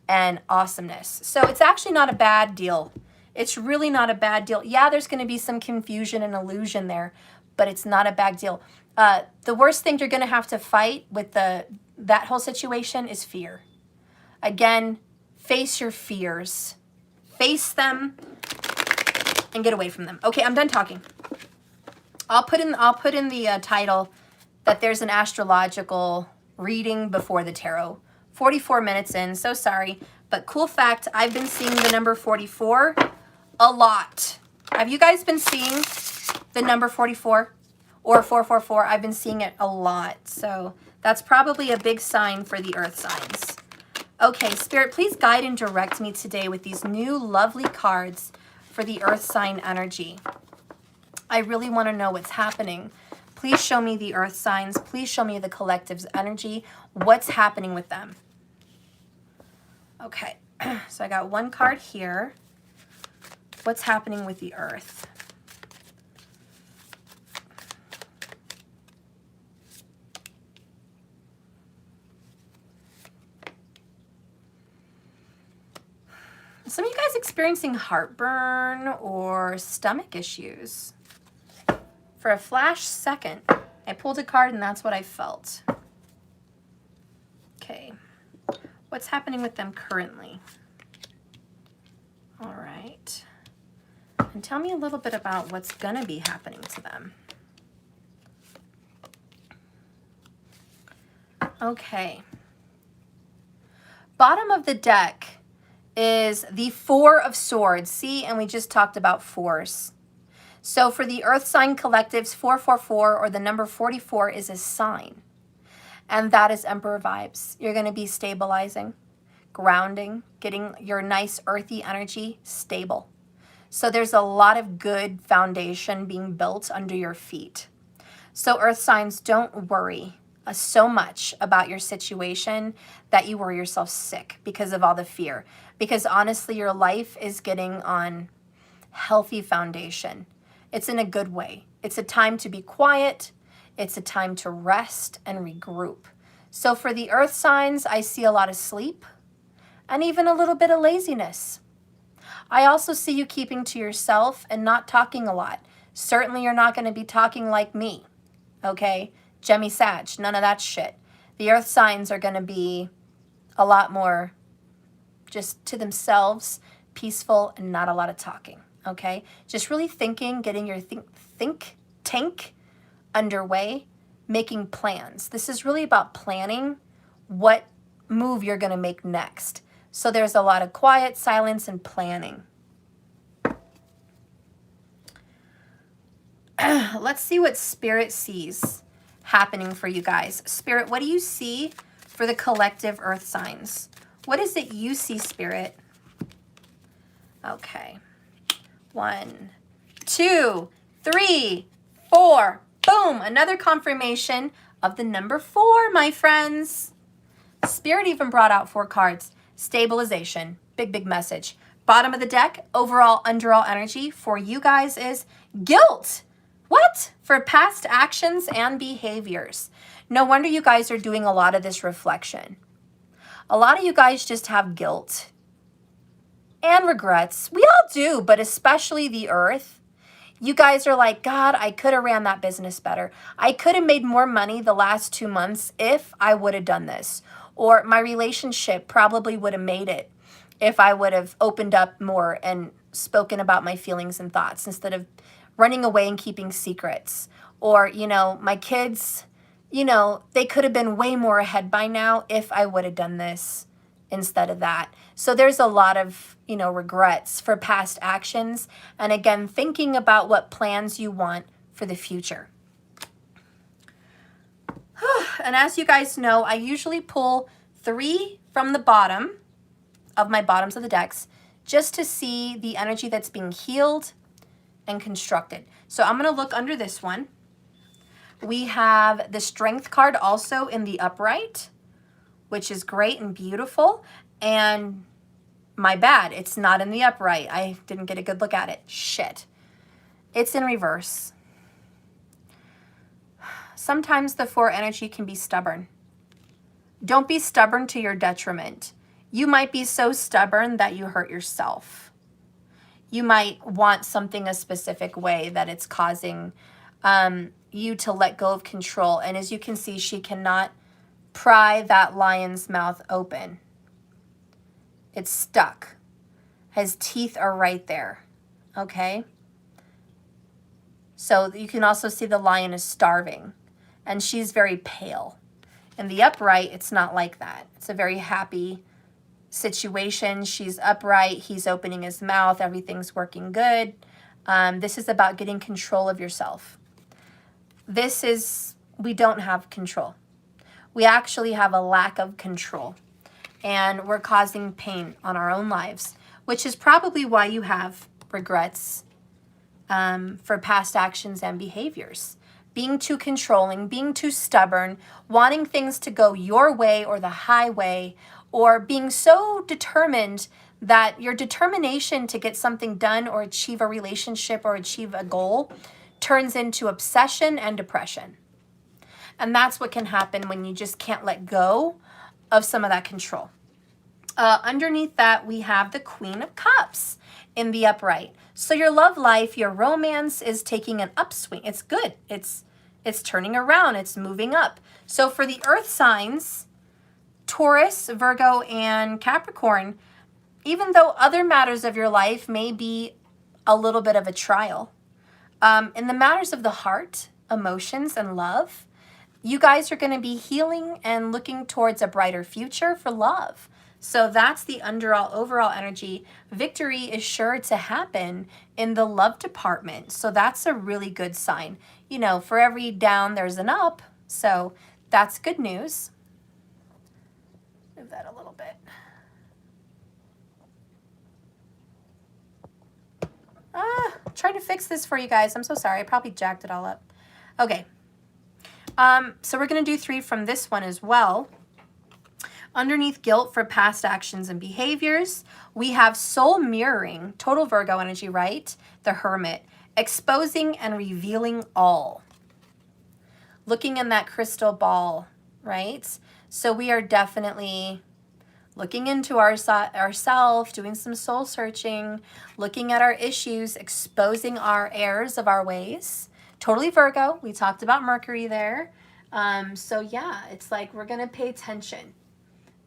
and awesomeness. So it's actually not a bad deal. It's really not a bad deal. Yeah, there's going to be some confusion and illusion there, but it's not a bad deal. The worst thing you're going to have to fight with that whole situation is fear. Again, face your fears. Face them and get away from them. Okay, I'm done talking. I'll put in the title that there's an astrological reading before the tarot. 44 minutes in, so sorry. But cool fact, I've been seeing the number 44 a lot. Have you guys been seeing the number 44 or 444? I've been seeing it a lot. So that's probably a big sign for the earth signs. Okay, Spirit, please guide and direct me today with these new lovely cards for the earth sign energy. I really want to know what's happening. Please show me the earth signs. Please show me the collective's energy. What's happening with them? Okay, so I got one card here. What's happening with the earth? Some of you guys experiencing heartburn or stomach issues. For a flash second, I pulled a card and that's what I felt. Okay, what's happening with them currently? All right. And tell me a little bit about what's gonna be happening to them. Okay. Bottom of the deck is the Four of Swords. See, and we just talked about fours. So for the earth sign collectives, 444 or the number 44 is a sign. And that is Emperor vibes. You're going to be stabilizing, grounding, getting your nice earthy energy stable. So there's a lot of good foundation being built under your feet. So earth signs, don't worry so much about your situation that you worry yourself sick because of all the fear. Because honestly, your life is getting on healthy foundation. It's in a good way. It's a time to be quiet. It's a time to rest and regroup. So for the earth signs, I see a lot of sleep and even a little bit of laziness. I also see you keeping to yourself and not talking a lot. Certainly you're not going to be talking like me, okay? Gemmy Sag, none of that shit. The earth signs are going to be a lot more just to themselves, peaceful, and not a lot of talking, okay? Just really thinking, getting your think tank underway, making plans. This is really about planning what move you're going to make next. So there's a lot of quiet, silence, and planning. Let's see what Spirit sees happening for you guys. Spirit, what do you see for the collective earth signs? What is it you see, Spirit? Okay. 1, 2, 3, 4. Boom. Another confirmation of the number 4, my friends. Spirit even brought out 4 cards. Stabilization. Big, big message. Bottom of the deck, overall, underall energy for you guys is guilt. What? For past actions and behaviors. No wonder you guys are doing a lot of this reflection. A lot of you guys just have guilt and regrets. We all do, but especially the earth. You guys are like, God, I could have ran that business better. I could have made more money the last 2 months if I would have done this. Or my relationship probably would have made it if I would have opened up more and spoken about my feelings and thoughts instead of running away and keeping secrets. Or, you know, my kids, you know, they could have been way more ahead by now if I would have done this instead of that. So there's a lot of, you know, regrets for past actions. And again, thinking about what plans you want for the future. And as you guys know, I usually pull 3 from the bottom of my bottoms of the decks just to see the energy that's being healed and constructed. So I'm going to look under this one. We have the Strength card also in the upright, which is great and beautiful. And my bad, it's not in the upright. I didn't get a good look at it. Shit. It's in reverse. Sometimes the 4 energy can be stubborn. Don't be stubborn to your detriment. You might be so stubborn that you hurt yourself. You might want something a specific way that it's causing you to let go of control. And as you can see, she cannot pry that lion's mouth open. It's stuck. His teeth are right there. Okay? So you can also see the lion is starving. And she's very pale. In the upright, it's not like that. It's a very happy situation. She's upright. He's opening his mouth. Everything's working good. This is about getting control of yourself. We don't have control. We actually have a lack of control. and we're causing pain on our own lives, which is probably why you have regrets for past actions and behaviors. Being too controlling, being too stubborn, wanting things to go your way or the highway, or being so determined that your determination to get something done or achieve a relationship or achieve a goal turns into obsession and depression. And that's what can happen when you just can't let go of some of that control. Underneath that, we have the Queen of Cups in the upright. So your love life, your romance is taking an upswing. It's good. It's turning around. It's moving up. So for the earth signs, Taurus, Virgo, and Capricorn, even though other matters of your life may be a little bit of a trial, in the matters of the heart, emotions, and love, you guys are going to be healing and looking towards a brighter future for love. So that's the overall energy. Victory is sure to happen in the love department. So that's a really good sign. You know, for every down, there's an up. So that's good news. Move that a little bit. Trying to fix this for you guys. I'm so sorry. I probably jacked it all up. Okay. So we're going to do 3 from this one as well. Underneath guilt for past actions and behaviors, we have soul mirroring, total Virgo energy, right? The Hermit, exposing and revealing all. Looking in that crystal ball, right? So we are definitely looking into ourselves, doing some soul searching, looking at our issues, exposing our errors of our ways. Totally Virgo. We talked about Mercury there. So yeah, it's like we're going to pay attention.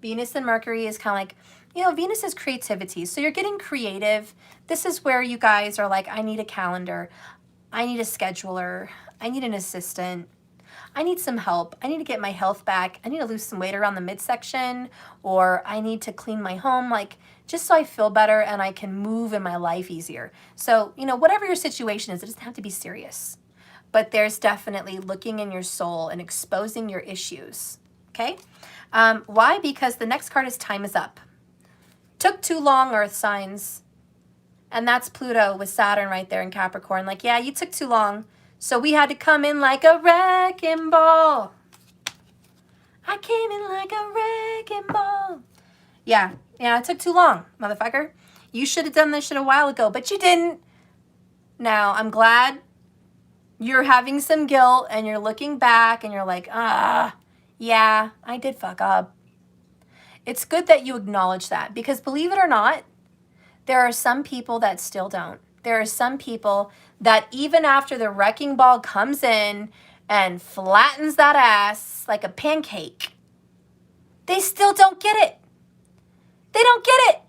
Venus and Mercury is kind of like, you know, Venus is creativity. So you're getting creative. This is where you guys are like, I need a calendar. I need a scheduler. I need an assistant. I need some help. I need to get my health back. I need to lose some weight around the midsection, or I need to clean my home, like just so I feel better and I can move in my life easier. So, you know, whatever your situation is, it doesn't have to be serious, but there's definitely looking in your soul and exposing your issues. Okay. Why? Because the next card is time is up. Took too long, earth signs. And that's Pluto with Saturn right there in Capricorn. Like, yeah, you took too long. So we had to come in like a wrecking ball. I came in like a wrecking ball. Yeah, it took too long, motherfucker. You should have done this shit a while ago, but you didn't. Now, I'm glad you're having some guilt and you're looking back and you're like, yeah, I did fuck up. It's good that you acknowledge that, because believe it or not, there are some people that still don't. There are some people that even after the wrecking ball comes in and flattens that ass like a pancake, they still don't get it. They don't get it.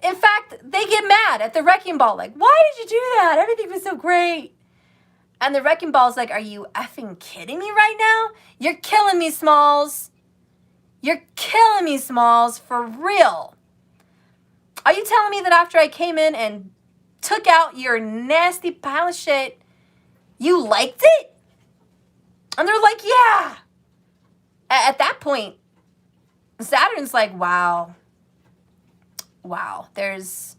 In fact, they get mad at the wrecking ball. Like, why did you do that? Everything was so great. And the wrecking ball's like, are you effing kidding me right now? You're killing me, Smalls. You're killing me, Smalls, for real. Are you telling me that after I came in and took out your nasty pile of shit, you liked it? And they're like, yeah. At that point, Saturn's like, wow, there's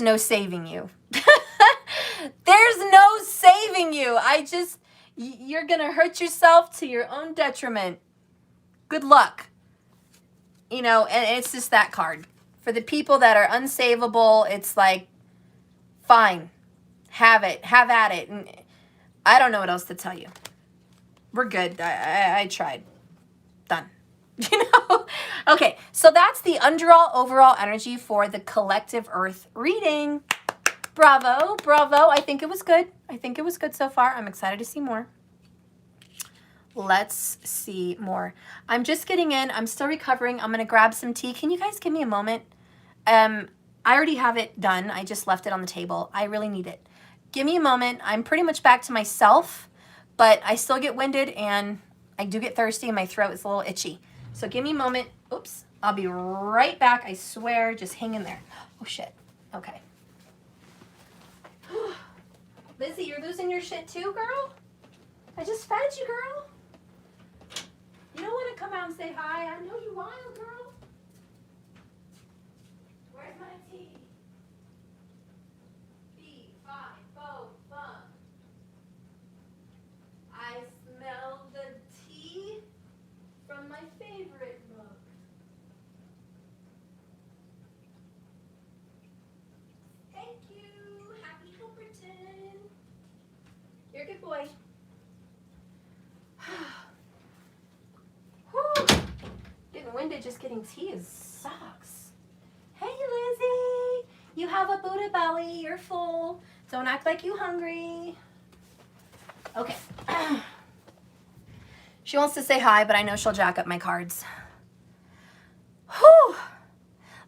no saving you. There's no saving you. You're going to hurt yourself to your own detriment. Good luck. You know, and it's just that card. For the people that are unsavable, it's like, fine, have at it. And I don't know what else to tell you. We're good. I tried. Done. You know? Okay, so that's the overall energy for the collective Earth reading. Bravo, bravo. I think it was good. I think it was good so far. I'm excited to see more. Let's see more. I'm just getting in. I'm still recovering. I'm going to grab some tea. Can you guys give me a moment? I already have it done. I just left it on the table. I really need it. Give me a moment. I'm pretty much back to myself, but I still get winded and I do get thirsty and my throat is a little itchy. So give me a moment. Oops. I'll be right back. I swear. Just hang in there. Oh, shit. Okay. Lizzie, you're losing your shit too, girl? I just fed you, girl. You don't want to come out and say hi. I know you wild, girl. Where's my tea? B, 5, bo, bum. I smell the tea from my favorite mug. Thank you. Happy Hilberton. You're a good boy. Whew. Getting winded just getting tea sucks. Hey, Lizzie. You have a Buddha belly. You're full. Don't act like you hungry. Okay. She wants to say hi, but I know she'll jack up my cards. Whew.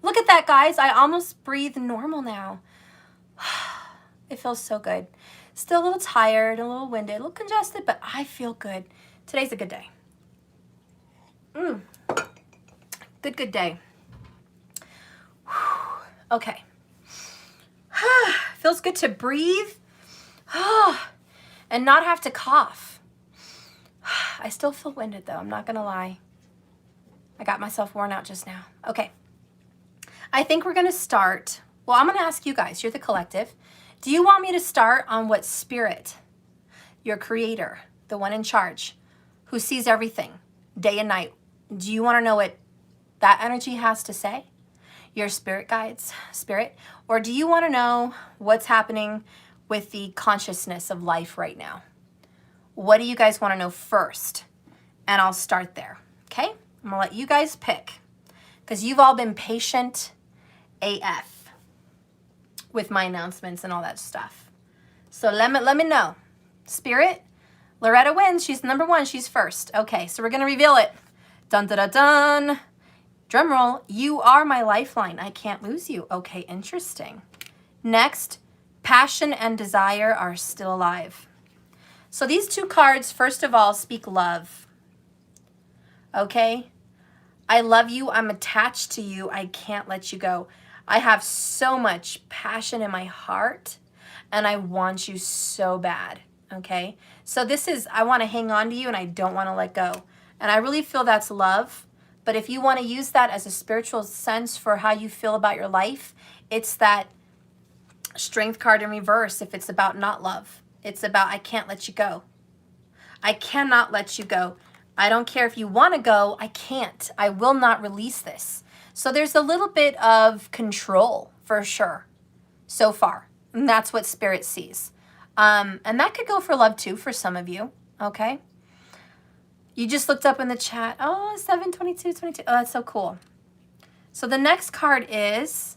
Look at that, guys. I almost breathe normal now. It feels so good. Still a little tired, a little winded, a little congested, but I feel good. Today's a good day. Good day. Whew. Okay. Feels good to breathe and not have to cough. I still feel winded though, I'm not gonna lie. I got myself worn out just now. Okay. I think we're gonna start. Well, I'm gonna ask you guys, you're the collective. Do you want me to start on what spirit, your creator, the one in charge, who sees everything day and night, do you want to know what that energy has to say? Your spirit guides, spirit? Or do you want to know what's happening with the consciousness of life right now? What do you guys want to know first? And I'll start there, okay? I'm gonna let you guys pick because you've all been patient AF with my announcements and all that stuff. So let me know. Spirit, Loretta wins. She's number one. She's first. Okay, so we're going to reveal it. Dun, dun, dun, dun. Drum roll. You are my lifeline. I can't lose you. Okay, interesting. Next, passion and desire are still alive. So these two cards, first of all, speak love. Okay? I love you. I'm attached to you. I can't let you go. I have so much passion in my heart and I want you so bad, okay? So this is, I want to hang on to you and I don't want to let go. And I really feel that's love. But if you want to use that as a spiritual sense for how you feel about your life, it's that strength card in reverse if it's about not love. It's about I can't let you go. I cannot let you go. I don't care if you want to go, I can't. I will not release this. So there's a little bit of control for sure so far. And that's what spirit sees. And that could go for love too for some of you, okay? You just looked up in the chat. Oh, 7/22/22. Oh, that's so cool. So the next card is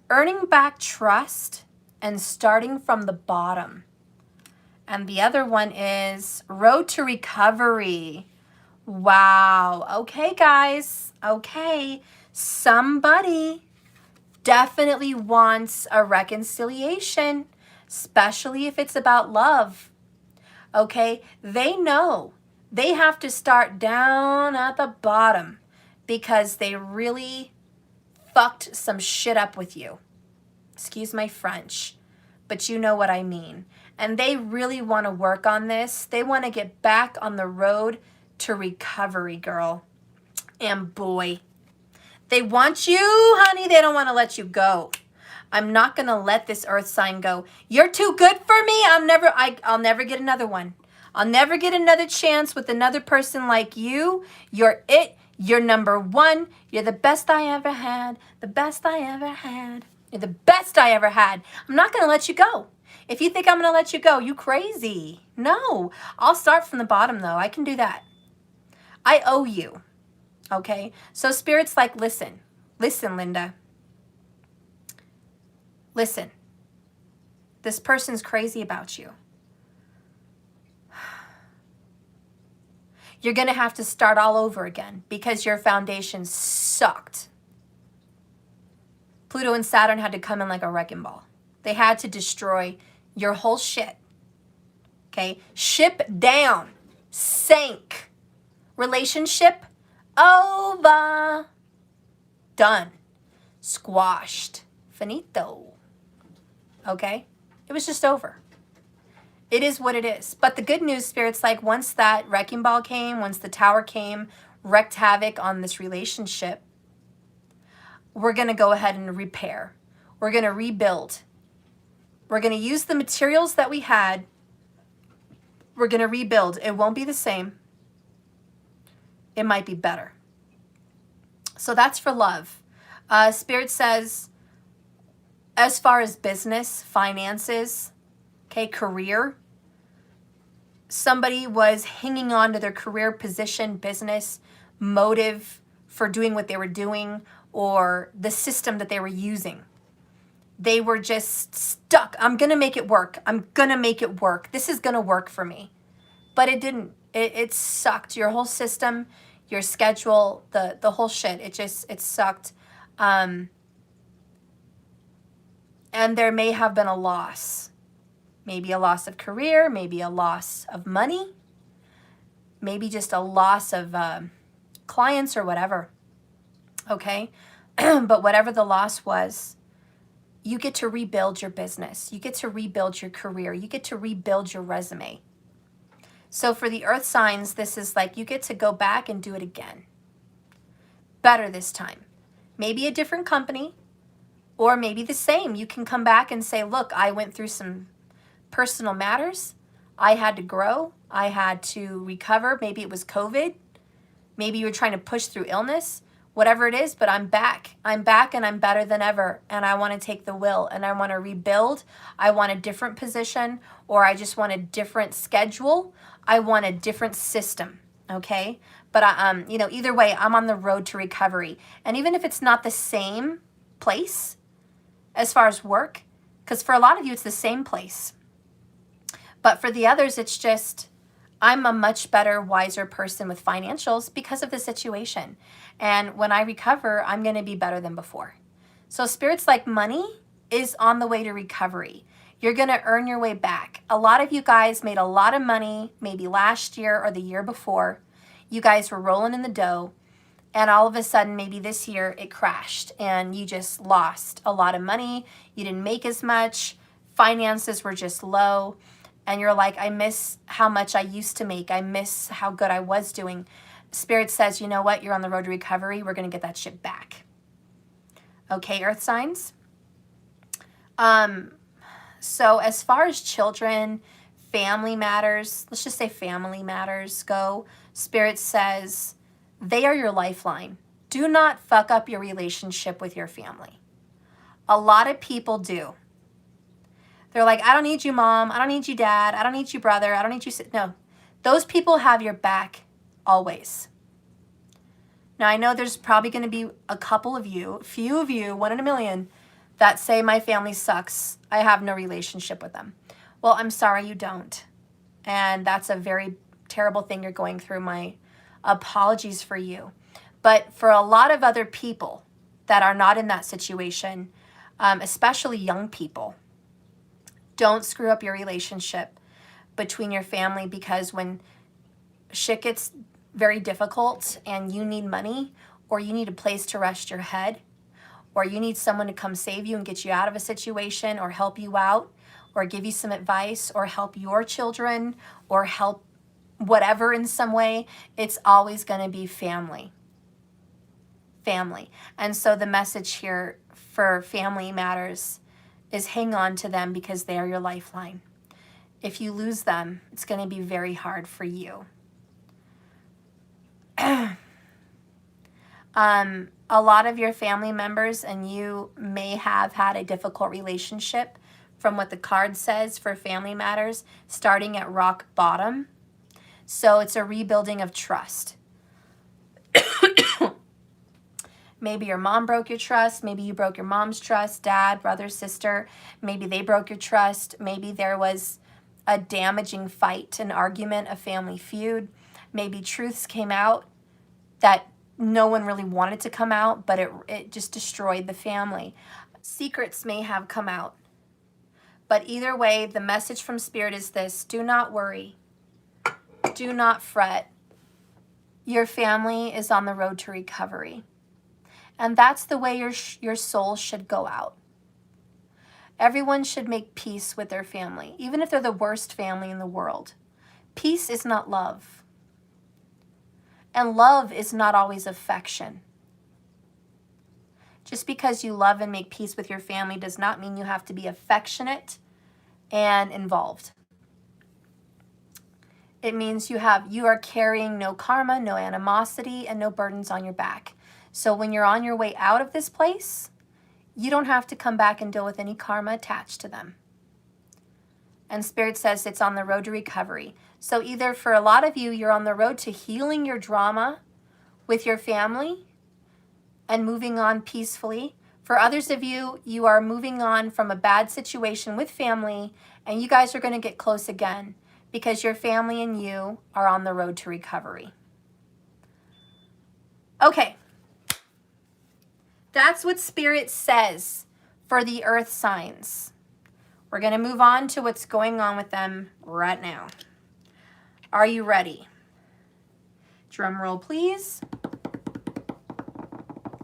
earning back trust and starting from the bottom. And the other one is road to recovery. Wow. Okay, guys. Okay. Somebody definitely wants a reconciliation, especially if it's about love. Okay? They know they have to start down at the bottom because they really fucked some shit up with you. Excuse my French, but you know what I mean. And they really want to work on this. They want to get back on the road to recovery, girl. And boy, they want you, honey. They don't want to let you go. I'm not going to let this earth sign go. You're too good for me. I'll never get another one. I'll never get another chance with another person like you. You're it. You're number one. You're the best I ever had. The best I ever had. You're the best I ever had. I'm not going to let you go. If you think I'm going to let you go, you crazy. No. I'll start from the bottom, though. I can do that. I owe you. Okay? So Spirit's like, listen. Listen, Linda. Listen. This person's crazy about you. You're going to have to start all over again because your foundation sucked. Pluto and Saturn had to come in like a wrecking ball. They had to destroy your whole shit. Okay? Ship down. Sank. Relationship over. Done. Squashed. Finito. Okay? It was just over. It is what it is. But the good news, Spirit's like once that wrecking ball came, once the tower came, wreaked havoc on this relationship, we're going to go ahead and repair. We're going to rebuild. We're going to use the materials that we had. We're going to rebuild. It won't be the same. It might be better. So that's for love. Spirit says, as far as business, finances, okay, career, somebody was hanging on to their career position, business, motive for doing what they were doing, or the system that they were using. They were just stuck. I'm going to make it work. I'm going to make it work. This is going to work for me. But it didn't. It sucked. Your whole system, your schedule, the whole shit. It sucked. And there may have been a loss. Maybe a loss of career, maybe a loss of money, maybe just a loss of clients or whatever. Okay? But whatever the loss was, you get to rebuild your business. You get to rebuild your career. You get to rebuild your resume. So for the earth signs, this is like you get to go back and do it again. Better this time. Maybe a different company, or maybe the same. You can come back and say, look, I went through some personal matters. I had to grow. I had to recover. Maybe it was COVID. Maybe you were trying to push through illness. Whatever it is, but I'm back. I'm back and I'm better than ever. And I want to take the will and I want to rebuild. I want a different position, or I just want a different schedule. I want a different system. Okay. But either way, I'm on the road to recovery. And even if it's not the same place as far as work, because for a lot of you, it's the same place. But for the others, it's just, I'm a much better, wiser person with financials because of the situation. And when I recover, I'm going to be better than before. So Spirit's like, money is on the way to recovery. You're going to earn your way back. A lot of you guys made a lot of money, maybe last year or the year before. You guys were rolling in the dough. And all of a sudden, maybe this year, it crashed and you just lost a lot of money. You didn't make as much. Finances were just low. And you're like, I miss how much I used to make. I miss how good I was doing. Spirit says, you know what? You're on the road to recovery. We're going to get that shit back. Okay, earth signs. So as far as children, family matters, let's just say family matters go, Spirit says they are your lifeline. Do not fuck up your relationship with your family. A lot of people do. They're like, I don't need you, mom. I don't need you, dad. I don't need you, brother. I don't need you. No, those people have your back always. Now, I know there's probably going to be a couple of you, few of you, 1 in a million, that say my family sucks. I have no relationship with them. Well, I'm sorry you don't. And that's a very terrible thing you're going through. My apologies for you. But for a lot of other people that are not in that situation, especially young people, don't screw up your relationship between your family, because when shit gets very difficult and you need money, or you need a place to rest your head, or you need someone to come save you and get you out of a situation, or help you out, or give you some advice, or help your children, or help whatever in some way, it's always going to be family. Family. And so the message here for family matters is hang on to them, because they are your lifeline. If you lose them, it's going to be very hard for you. A lot of your family members and you may have had a difficult relationship, from what the card says for family matters, starting at rock bottom. So it's a rebuilding of trust. Maybe your mom broke your trust. Maybe you broke your mom's trust, dad, brother, sister. Maybe they broke your trust. Maybe there was a damaging fight, an argument, a family feud. Maybe truths came out that no one really wanted to come out, but it just destroyed the family. Secrets may have come out. But either way, the message from Spirit is this: do not worry. Do not fret. Your family is on the road to recovery. And that's the way your soul should go out. Everyone should make peace with their family, even if they're the worst family in the world. Peace is not love. And love is not always affection. Just because you love and make peace with your family does not mean you have to be affectionate and involved. It means you are carrying no karma, no animosity, and no burdens on your back. So when you're on your way out of this place, you don't have to come back and deal with any karma attached to them. And Spirit says it's on the road to recovery. So either for a lot of you, you're on the road to healing your drama with your family and moving on peacefully. For others of you, you are moving on from a bad situation with family, and you guys are going to get close again because your family and you are on the road to recovery. Okay. That's what Spirit says for the earth signs. We're going to move on to what's going on with them right now. Are you ready? Drum roll, please.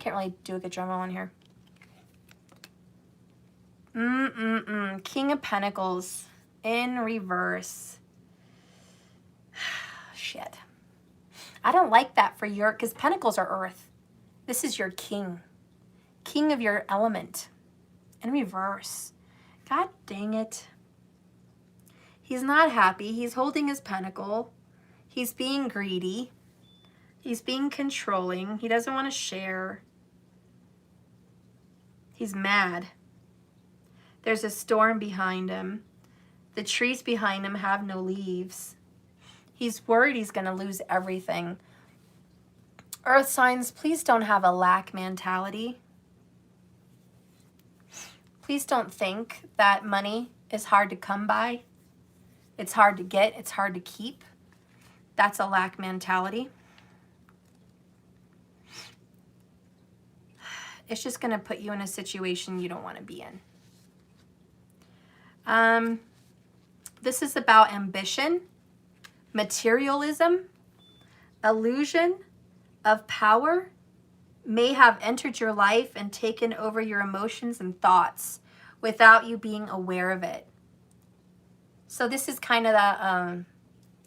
Can't really do a good drum roll on here. King of Pentacles in reverse. Shit. I don't like that for your, because Pentacles are earth. This is your king. King of your element. In reverse. God dang it. He's not happy. He's holding his pentacle. He's being greedy. He's being controlling. He doesn't want to share. He's mad. There's a storm behind him. The trees behind him have no leaves. He's worried he's going to lose everything. Earth signs, please don't have a lack mentality. Please don't think that money is hard to come by. It's hard to get. It's hard to keep. That's a lack mentality. It's just going to put you in a situation you don't want to be in. This is about ambition, materialism, illusion of power may have entered your life and taken over your emotions and thoughts without you being aware of it. So this is kind of the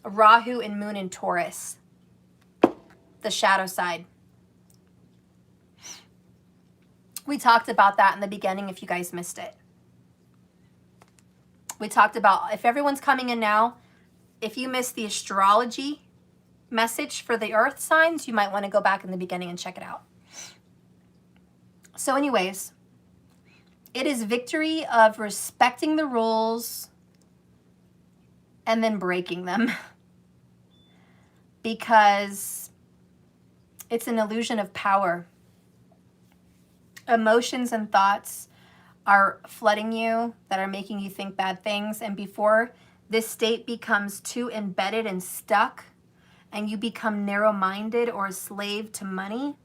Rahu and Moon in Taurus, the shadow side. We talked about that in the beginning if you guys missed it. We talked about, if everyone's coming in now, if you missed the astrology message for the earth signs, you might want to go back in the beginning and check it out. So anyways, it is victory of respecting the rules and then breaking them because it's an illusion of power. Emotions and thoughts are flooding you that are making you think bad things. And before this state becomes too embedded and stuck and you become narrow-minded or a slave to money,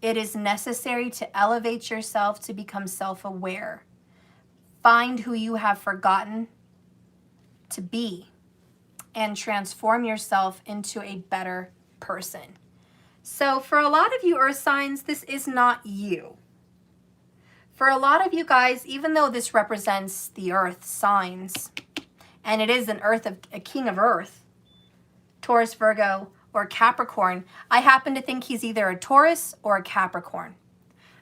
it is necessary to elevate yourself to become self-aware. Find who you have forgotten to be and transform yourself into a better person. So for a lot of you earth signs, this is not you. For a lot of you guys, even though this represents the earth signs, and it is a king of earth, Taurus, Virgo, or Capricorn, I happen to think he's either a Taurus or a Capricorn.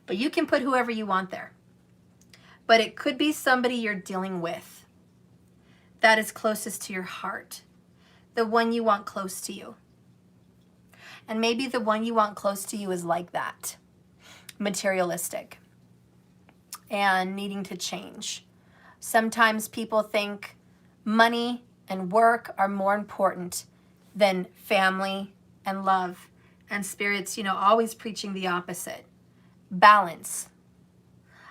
But you can put whoever you want there. But it could be somebody you're dealing with that is closest to your heart, the one you want close to you. And maybe the one you want close to you is like that, materialistic and needing to change. Sometimes people think money and work are more important than family and love. And Spirit's, always preaching the opposite. Balance.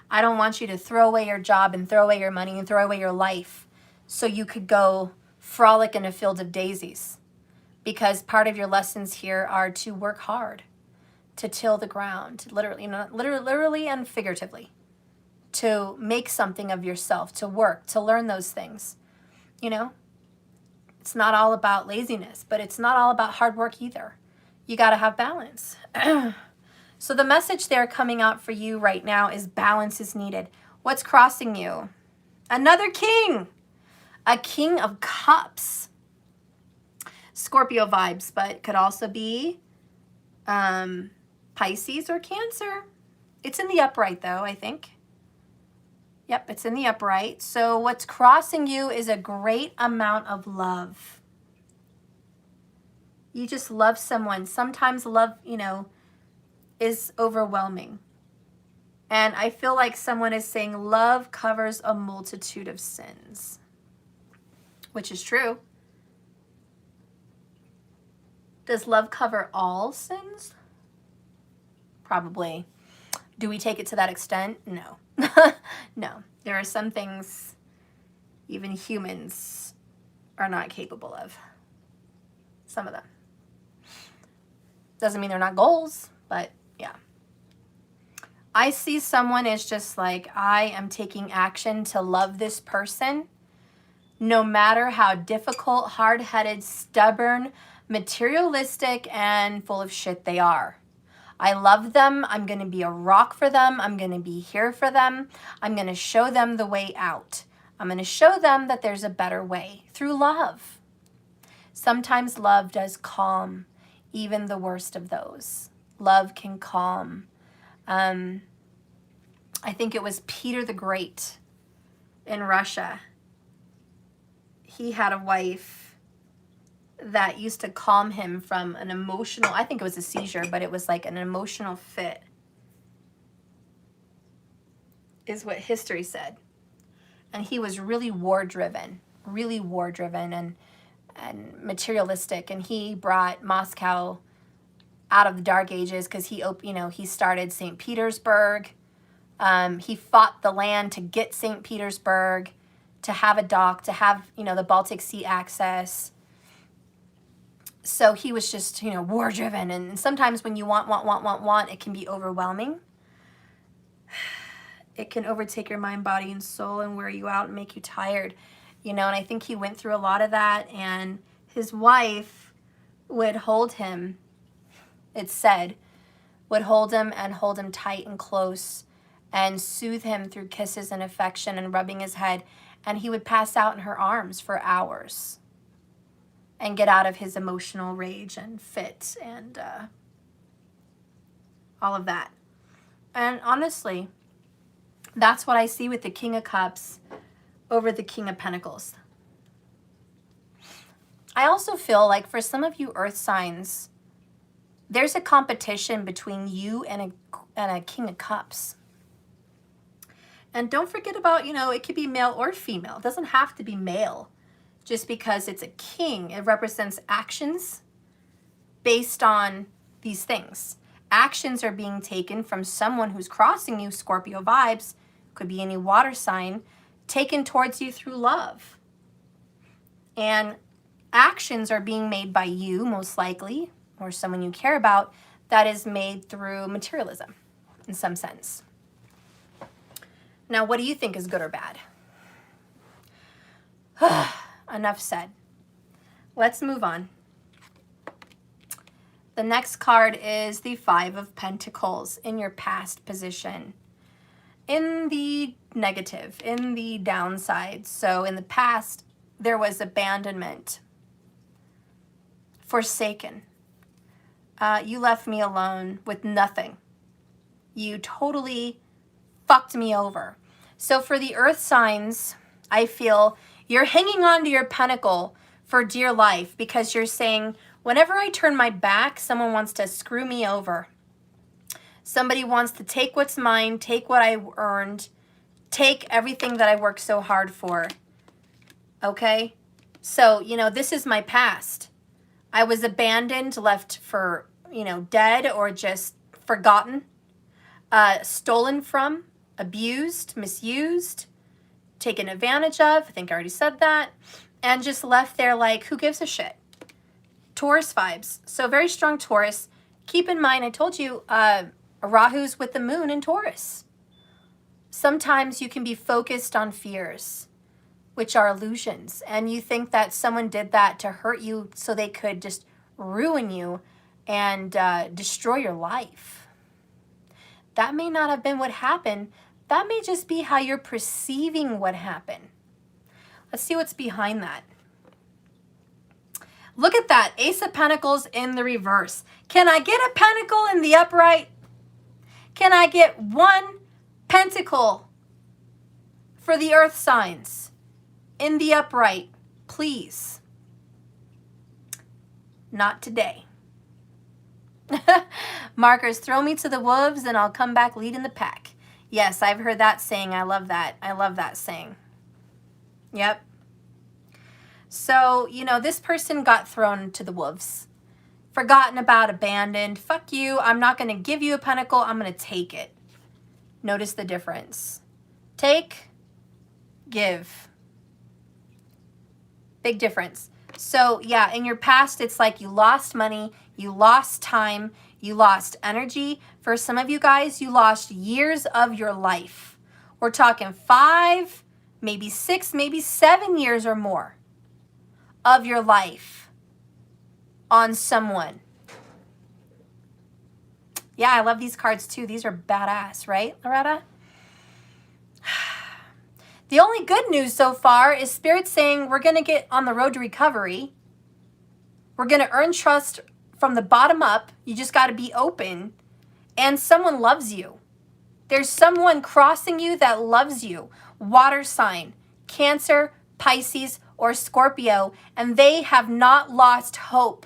I don't want you to throw away your job and throw away your money and throw away your life so you could go frolic in a field of daisies. Because part of your lessons here are to work hard, to till the ground, literally and figuratively, to make something of yourself, to work, to learn those things. It's not all about laziness, but it's not all about hard work either. You got to have balance. So the message there coming out for you right now is balance is needed. What's crossing you? Another king, a king of cups. Scorpio vibes, but could also be Pisces or Cancer. It's in the upright though, I think. Yep, it's in the upright. So what's crossing you is a great amount of love. You just love someone. Sometimes love, you know, is overwhelming. And I feel like someone is saying love covers a multitude of sins, which is true. Does love cover all sins? Probably. Do we take it to that extent? No. No. There are some things even humans are not capable of. Some of them. Doesn't mean they're not goals, but yeah. I see someone as just like, I am taking action to love this person, no matter how difficult, hard-headed, stubborn, materialistic, and full of shit they are. I love them. I'm going to be a rock for them. I'm going to be here for them. I'm going to show them the way out. I'm going to show them that there's a better way through love. Sometimes love does calm even the worst of those. Love can calm. I think it was Peter the Great in Russia. He had a wife that used to calm him from an emotional, I think it was a seizure, but it was like an emotional fit, is what history said. And he was really war-driven and materialistic. And he brought Moscow out of the Dark Ages because he started St. Petersburg. He fought the land to get St. Petersburg, to have a dock, to have, the Baltic Sea access. So he was just, war-driven. And sometimes when you want, it can be overwhelming. It can overtake your mind, body, and soul and wear you out and make you tired. And I think he went through a lot of that. And his wife would hold him, it said, would hold him and hold him tight and close and soothe him through kisses and affection and rubbing his head. And he would pass out in her arms for hours and get out of his emotional rage and fit and all of that. And honestly, that's what I see with the King of Cups over the King of Pentacles. I also feel like for some of you earth signs, there's a competition between you and a King of Cups. And don't forget about, it could be male or female. It doesn't have to be male. Just because it's a king, it represents actions based on these things. Actions are being taken from someone who's crossing you, Scorpio vibes, could be any water sign, taken towards you through love. And actions are being made by you, most likely, or someone you care about, that is made through materialism, in some sense. Now, what do you think is good or bad? Enough said. Let's move on. The next card is the Five of Pentacles in your past position. In the negative, in the downside. So in the past, there was abandonment, forsaken. You left me alone with nothing. You totally fucked me over. So for the earth signs, I feel you're hanging on to your pentacle for dear life because you're saying, whenever I turn my back, someone wants to screw me over. Somebody wants to take what's mine, take what I earned, take everything that I worked so hard for. Okay? So, this is my past. I was abandoned, left for, dead or just forgotten, stolen from, abused, misused, taken advantage of, I think I already said that, and just left there like, who gives a shit? Taurus vibes. So very strong Taurus. Keep in mind, I told you, Rahu's with the moon in Taurus. Sometimes you can be focused on fears, which are illusions, and you think that someone did that to hurt you so they could just ruin you and destroy your life. That may not have been what happened. That may just be how you're perceiving what happened. Let's see what's behind that. Look at that. Ace of Pentacles in the reverse. Can I get a pentacle in the upright? Can I get one pentacle for the earth signs in the upright, please? Not today. Markers, throw me to the wolves and I'll come back leading the pack. Yes, I've heard that saying. I love that. I love that saying. Yep. So, you know, this person got thrown to the wolves. Forgotten about, abandoned. Fuck you. I'm not going to give you a pentacle. I'm going to take it. Notice the difference. Take, give. Big difference. So, yeah, in your past, it's like you lost money, you lost time, you lost energy. For some of you guys, you lost years of your life. We're talking 5, maybe 6, maybe 7 years or more of your life on someone. Yeah, I love these cards too. These are badass, right, Loretta? The only good news so far is Spirit saying we're going to get on the road to recovery. We're going to earn trust from the bottom up. You just got to be open. And someone loves you. There's someone crossing you that loves you. Water sign, Cancer, Pisces, or Scorpio. And they have not lost hope.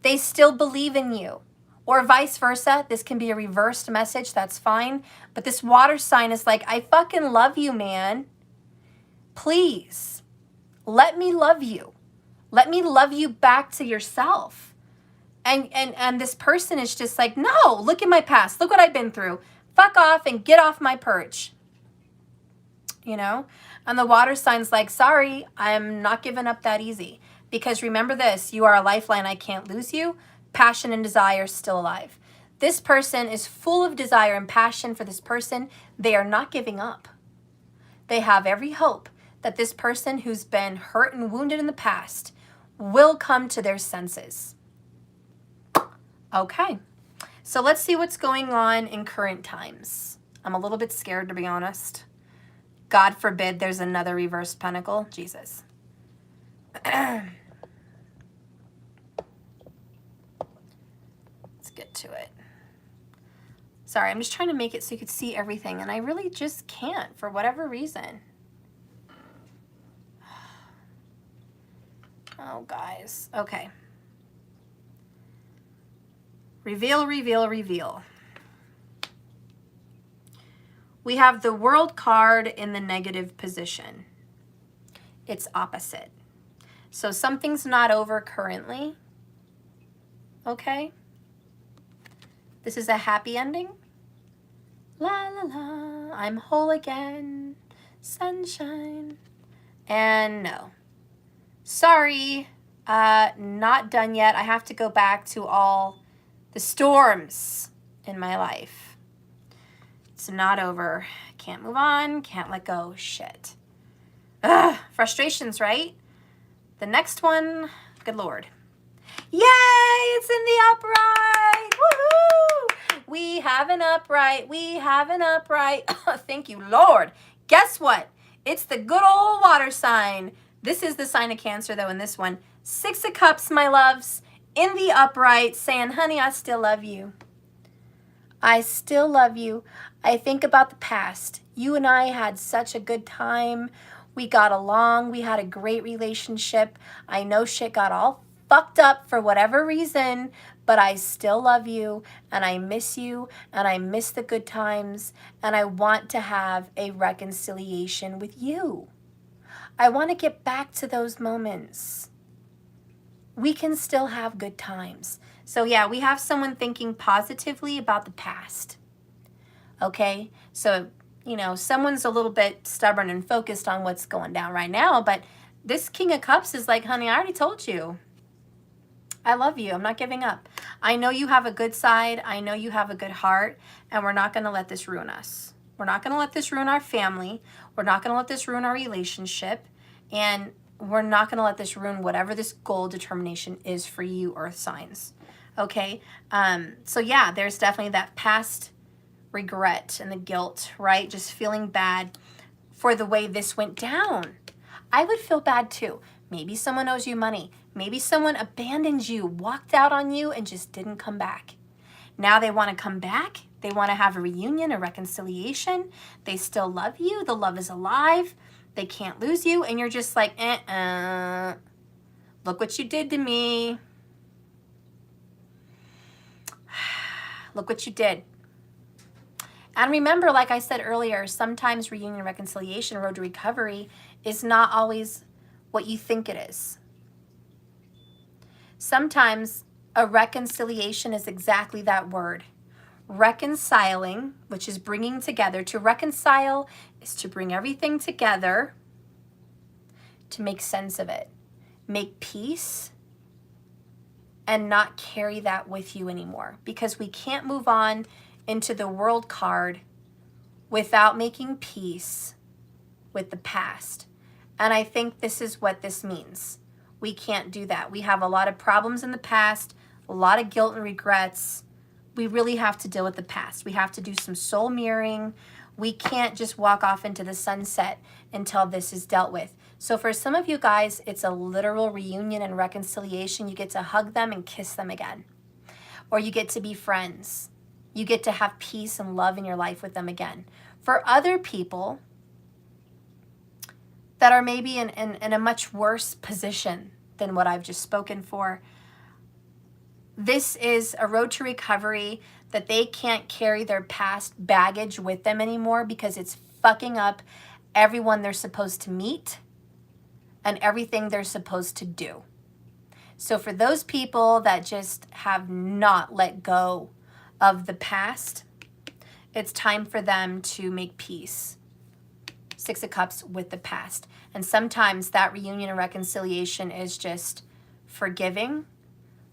They still believe in you. Or vice versa. This can be a reversed message. That's fine. But this water sign is like, I fucking love you, man. Please, let me love you. Let me love you back to yourself. And this person is just like, no, look at my past. Look what I've been through. Fuck off and get off my perch. You know? And the water sign's like, sorry, I'm not giving up that easy. Because remember this, you are a lifeline. I can't lose you. Passion and desire still alive. This person is full of desire and passion for this person. They are not giving up. They have every hope that this person who's been hurt and wounded in the past will come to their senses. Okay, so let's see what's going on in current times. I'm a little bit scared, to be honest. God forbid there's another reversed pentacle. Jesus. Let's get to it. Sorry, I'm just trying to make it so you could see everything, and I really just can't for whatever reason. Oh, guys. Okay. Reveal, reveal, reveal. We have the World card in the negative position. It's opposite. So something's not over currently. Okay? This is a happy ending. La la la, I'm whole again. Sunshine. And no. Sorry, not done yet. I have to go back to all the storms in my life. It's not over. Can't move on, can't let go. Shit. Ugh, frustrations, right? The next one, good Lord. Yay, it's in the upright. Woohoo! We have an upright. We have an upright. Thank you, Lord. Guess what? It's the good old water sign. This is the sign of Cancer, though, in this one. 6 of Cups, my loves, in the upright, saying, honey, I still love you. I still love you. I think about the past. You and I had such a good time. We got along. We had a great relationship. I know shit got all fucked up for whatever reason, but I still love you, and I miss you, and I miss the good times, and I want to have a reconciliation with you. I want to get back to those moments. We can still have good times. So yeah, we have someone thinking positively about the past. Okay? So, you know, someone's a little bit stubborn and focused on what's going down right now, but this King of Cups is like, honey, I already told you. I love you. I'm not giving up. I know you have a good side. I know you have a good heart, and we're not going to let this ruin us. We're not going to let this ruin our family. We're not going to let this ruin our relationship, and we're not going to let this ruin whatever this goal determination is for you, earth signs. Okay? So yeah, there's definitely that past regret and the guilt, right? Just feeling bad for the way this went down. I would feel bad too. Maybe someone owes you money. Maybe someone abandoned you, walked out on you, and just didn't come back. Now they want to come back. They want to have a reunion, a reconciliation. They still love you. The love is alive. They can't lose you. And you're just like, look what you did to me. Look what you did. And remember, like I said earlier, sometimes reunion, reconciliation, road to recovery is not always what you think it is. Sometimes a reconciliation is exactly that word. Reconciling, which is bringing together. To reconcile is to bring everything together to make sense of it. Make peace and not carry that with you anymore. Because we can't move on into the world card without making peace with the past. And I think this is what this means. We can't do that. We have a lot of problems in the past, a lot of guilt and regrets. We really have to deal with the past. We have to do some soul mirroring. We can't just walk off into the sunset until this is dealt with. So for some of you guys, it's a literal reunion and reconciliation. You get to hug them and kiss them again. Or you get to be friends. You get to have peace and love in your life with them again. For other people that are maybe in a much worse position than what I've just spoken for, this is a road to recovery that they can't carry their past baggage with them anymore because it's fucking up everyone they're supposed to meet and everything they're supposed to do. So for those people that just have not let go of the past, it's time for them to make peace. Six of Cups with the past. And sometimes that reunion and reconciliation is just forgiving,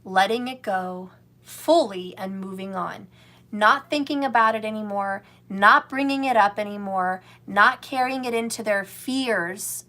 letting it go fully and moving on. Not thinking about it anymore, not bringing it up anymore, not carrying it into their fears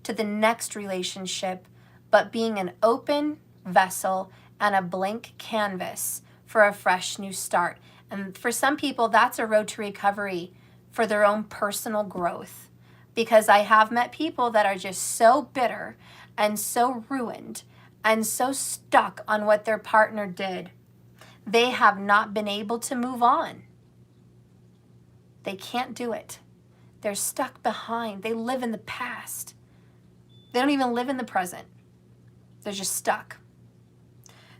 to the next relationship, but being an open vessel and a blank canvas for a fresh new start. And for some people, that's a road to recovery for their own personal growth. Because I have met people that are just so bitter and so ruined and so stuck on what their partner did. They have not been able to move on. They can't do it. They're stuck behind. They live in the past. They don't even live in the present. They're just stuck.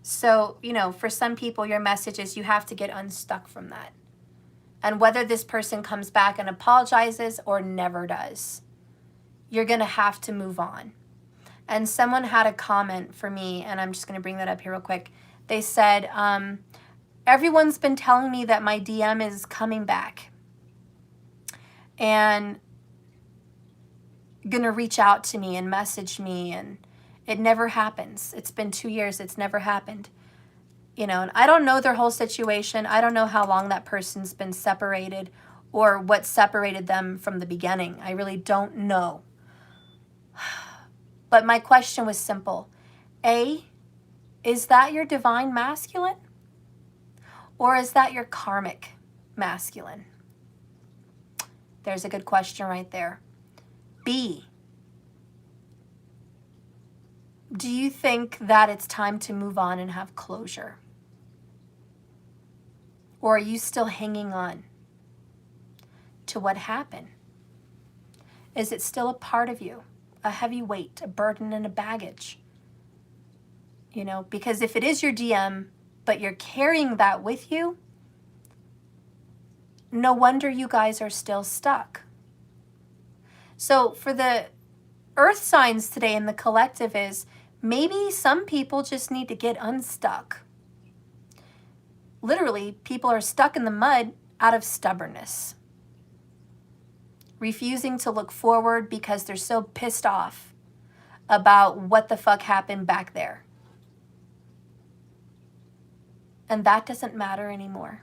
So, for some people, your message is you have to get unstuck from that. And whether this person comes back and apologizes or never does, you're going to have to move on. And someone had a comment for me, and I'm just going to bring that up here real quick. They said, everyone's been telling me that my DM is coming back and going to reach out to me and message me, and it never happens. It's been 2 years. It's never happened. And I don't know their whole situation. I don't know how long that person's been separated or what separated them from the beginning. I really don't know. But my question was simple. A, is that your divine masculine? Or is that your karmic masculine? There's a good question right there. B, do you think that it's time to move on and have closure? Or are you still hanging on to what happened? Is it still a part of you? A heavy weight, a burden, and a baggage? Because if it is your DM, but you're carrying that with you, no wonder you guys are still stuck. So for the earth signs today in the collective is maybe some people just need to get unstuck. Literally, people are stuck in the mud out of stubbornness. Refusing to look forward because they're so pissed off about what the fuck happened back there. And that doesn't matter anymore.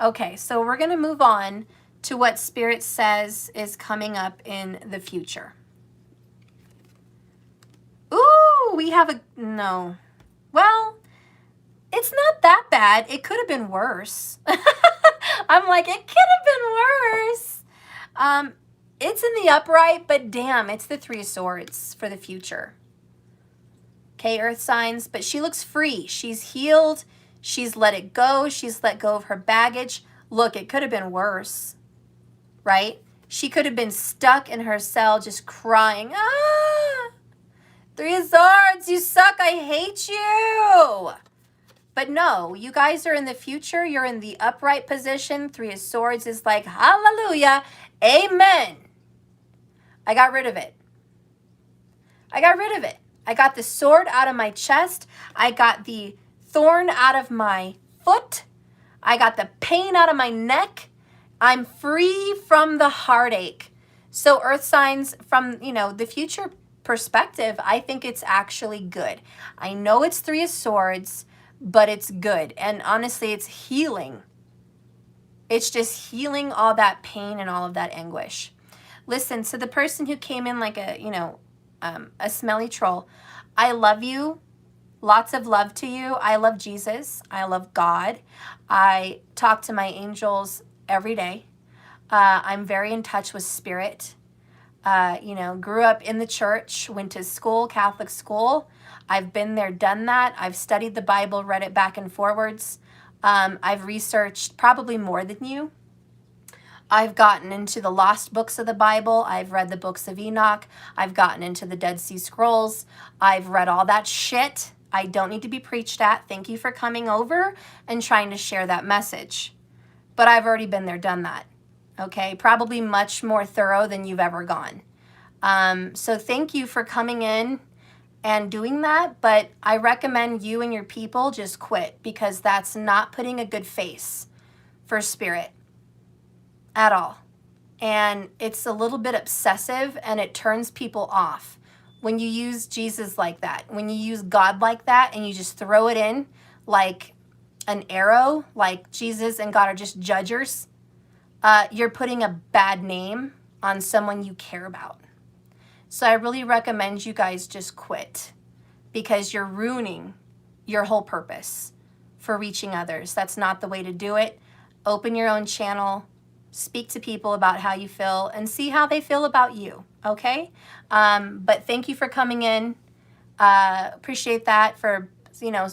Okay, so we're going to move on to what Spirit says is coming up in the future. Ooh, we have no. Well, it's not that bad. It could have been worse. I'm like, it could have been worse. It's in the upright, but damn, it's the Three of Swords for the future. Okay, earth signs, but she looks free. She's healed. She's let it go. She's let go of her baggage. Look, it could have been worse, right? She could have been stuck in her cell just crying. Ah! Three of Swords, you suck. I hate you. But no, you guys are in the future. You're in the upright position. Three of Swords is like, hallelujah, amen. I got rid of it. I got rid of it. I got the sword out of my chest. I got the thorn out of my foot. I got the pain out of my neck. I'm free from the heartache. So earth signs, from, the future perspective, I think it's actually good. I know it's Three of Swords, but it's good. And honestly, it's healing. It's just healing all that pain and all of that anguish. Listen, so the person who came in like a smelly troll, I love you. Lots of love to you. I love Jesus. I love God. I talk to my angels every day. I'm very in touch with spirit. Grew up in the church, went to school, Catholic school. I've been there, done that. I've studied the Bible, read it back and forwards. I've researched probably more than you. I've gotten into the lost books of the Bible. I've read the books of Enoch. I've gotten into the Dead Sea Scrolls. I've read all that shit. I don't need to be preached at. Thank you for coming over and trying to share that message. But I've already been there, done that. Okay, probably much more thorough than you've ever gone. So thank you for coming in and doing that. But I recommend you and your people just quit, because that's not putting a good face for spirit at all. And it's a little bit obsessive, and it turns people off. When you use Jesus like that, when you use God like that, and you just throw it in like an arrow, like Jesus and God are just judgers, you're putting a bad name on someone you care about. So I really recommend you guys just quit, because you're ruining your whole purpose for reaching others. That's not the way to do it. Open your own channel. Speak to people about how you feel and see how they feel about you, okay? But thank you for coming in. Appreciate that, for,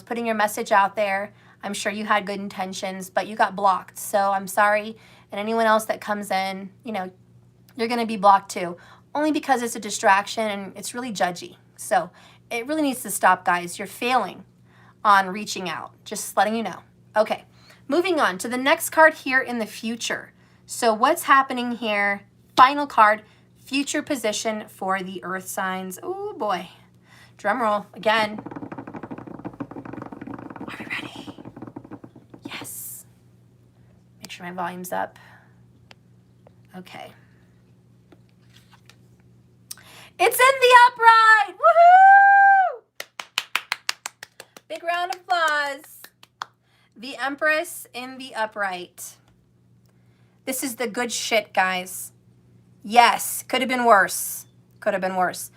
putting your message out there. I'm sure you had good intentions, but you got blocked. So I'm sorry. And anyone else that comes in, you're going to be blocked too, only because it's a distraction and it's really judgy. So it really needs to stop, guys. You're failing on reaching out. Just letting you know. Okay, moving on to the next card here in the future. So what's happening here? Final card, future position for the earth signs. Oh boy. Drum roll again. Are we ready? Yes. Make sure my volume's up. Okay. It's in the upright. Woohoo! Big round of applause. The Empress in the upright. This is the good shit, guys. Yes, could have been worse. Could have been worse.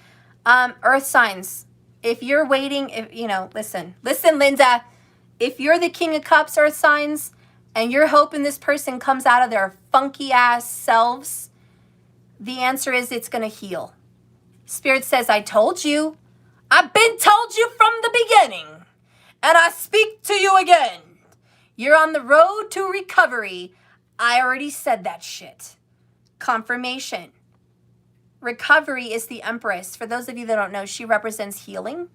Earth signs, if you're waiting, listen, Linda, if you're the King of Cups, earth signs, and you're hoping this person comes out of their funky ass selves, the answer is it's going to heal. Spirit says, I told you. I've been told you from the beginning, and I speak to you again. You're on the road to recovery. I already said that shit. Confirmation. Recovery is the Empress. For those of you that don't know, she represents healing,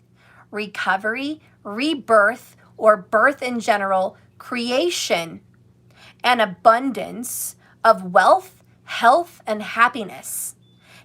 recovery, rebirth, or birth in general, creation, and abundance of wealth, health, and happiness.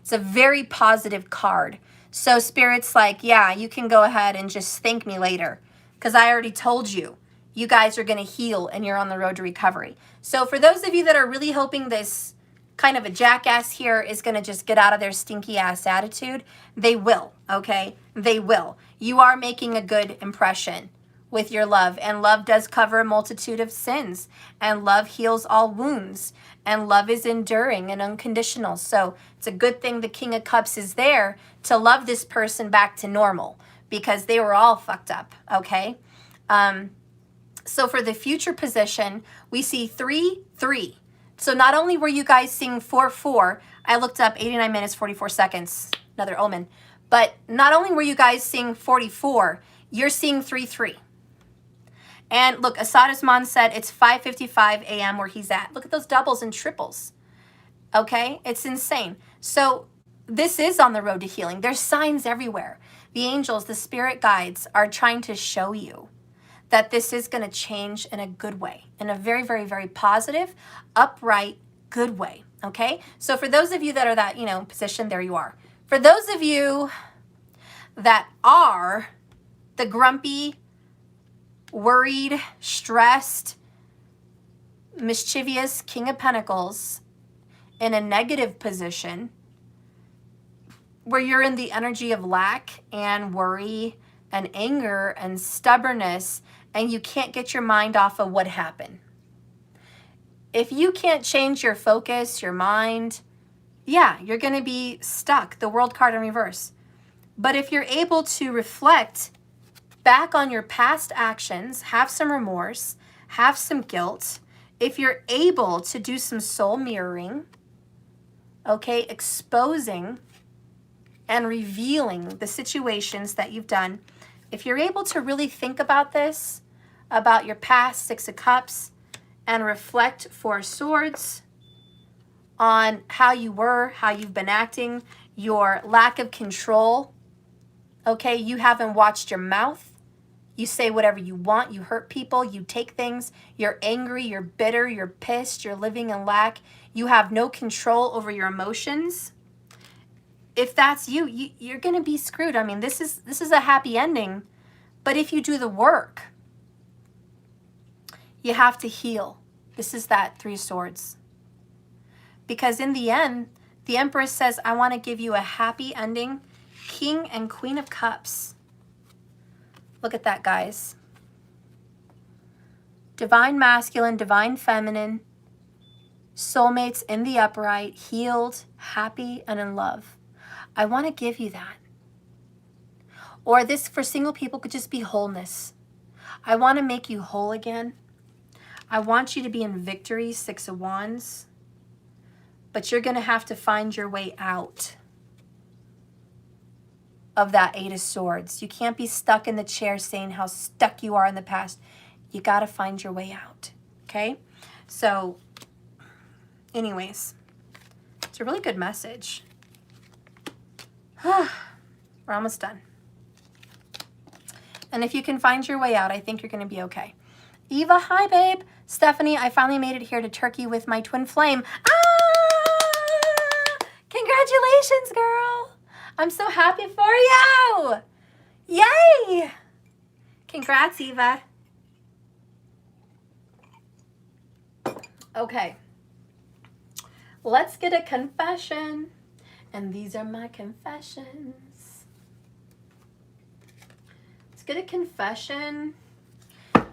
It's a very positive card. So Spirit's like, yeah, you can go ahead and just thank me later, because I already told you. You guys are going to heal and you're on the road to recovery. So for those of you that are really hoping this kind of a jackass here is going to just get out of their stinky ass attitude, they will, okay? They will. You are making a good impression with your love, and love does cover a multitude of sins, and love heals all wounds, and love is enduring and unconditional. So it's a good thing the King of Cups is there to love this person back to normal, because they were all fucked up, okay? So for the future position, we see 3, 3. So not only were you guys seeing 4, 4, I looked up 89 minutes, 44 seconds, another omen. But not only were you guys seeing 44, you're seeing 3, 3. And look, Asad Isman said it's 5:55 a.m. where he's at. Look at those doubles and triples. Okay, it's insane. So this is on the road to healing. There's signs everywhere. The angels, the spirit guides are trying to show you that this is going to change in a good way, in a very, very, very positive, upright, good way. Okay, so for those of you that are that, position, there you are. For those of you that are the grumpy, worried, stressed, mischievous King of Pentacles in a negative position where you're in the energy of lack and worry and anger and stubbornness, and you can't get your mind off of what happened. If you can't change your focus, your mind, yeah, you're going to be stuck. The World card in reverse. But if you're able to reflect back on your past actions, have some remorse, have some guilt, if you're able to do some soul mirroring, okay, exposing and revealing the situations that you've done, if you're able to really think about this, about your past, 6 of Cups, and reflect 4 of Swords on how you were, how you've been acting, your lack of control, okay, you haven't watched your mouth, you say whatever you want, you hurt people, you take things, you're angry, you're bitter, you're pissed, you're living in lack, you have no control over your emotions. If that's you're going to be screwed. I mean, this is a happy ending, but if you do the work, you have to heal. This is that 3 of Swords. Because in the end, the Empress says, I want to give you a happy ending. King and Queen of Cups. Look at that, guys. Divine masculine, divine feminine, soulmates in the upright, healed, happy, and in love. I want to give you that. Or this, for single people, could just be wholeness. I want to make you whole again. I want you to be in victory, 6 of Wands. But you're going to have to find your way out of that 8 of Swords. You can't be stuck in the chair saying how stuck you are in the past. You got to find your way out, okay? So, anyways, it's a really good message. We're almost done. And if you can find your way out, I think you're going to be okay. Eva, hi, babe. Stephanie, I finally made it here to Turkey with my twin flame. Congratulations, girl. I'm so happy for you. Yay. Congrats, Eva. Okay. Let's get a confession. And these are my confessions. Let's get a confession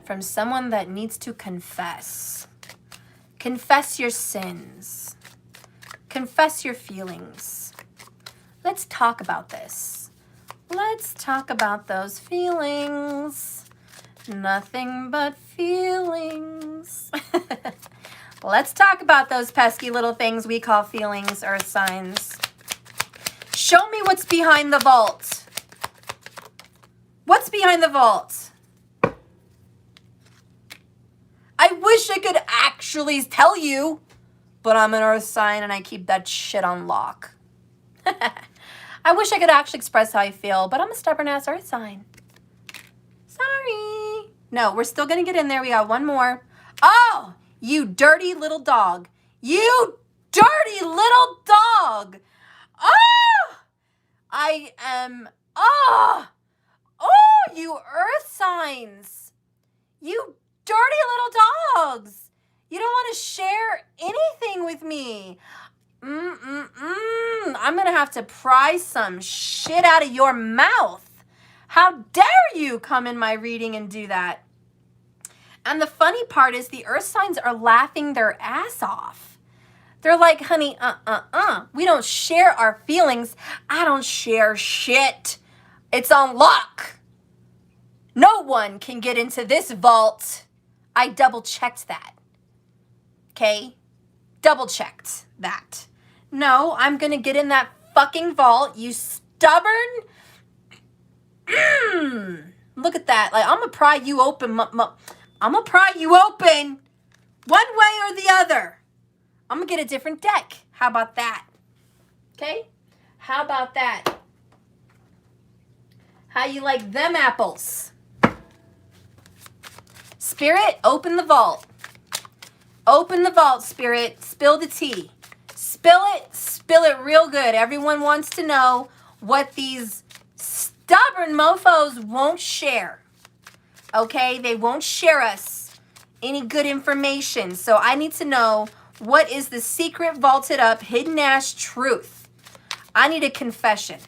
from someone that needs to confess. Confess your sins. Confess your feelings. Let's talk about this. Let's talk about those feelings. Nothing but feelings. Let's talk about those pesky little things we call feelings, earth signs. Show me what's behind the vault. What's behind the vault? I wish I could actually tell you, but I'm an earth sign and I keep that shit on lock. I wish I could actually express how I feel, but I'm a stubborn-ass earth sign. Sorry. No, we're still going to get in there. We got one more. Oh, you dirty little dog. You dirty little dog. Oh, I am, oh, you earth signs. You dirty little dogs. You don't want to share anything with me. I'm going to have to pry some shit out of your mouth. How dare you come in my reading and do that? And the funny part is the earth signs are laughing their ass off. They're like, honey, we don't share our feelings. I don't share shit. It's on lock. No one can get into this vault. I double checked that. Okay? Double checked that. No, I'm going to get in that fucking vault, you stubborn. Look at that. Like, I'm going to pry you open. I'm going to pry you open one way or the other. I'm going to get a different deck. How about that? Okay? How about that? How you like them apples? Spirit, open the vault. Open the vault, Spirit. Spill the tea. Spill it real good. Everyone wants to know what these stubborn mofos won't share. Okay? They won't share us any good information. So I need to know, what is the secret, vaulted up, hidden ass truth? I need a confession.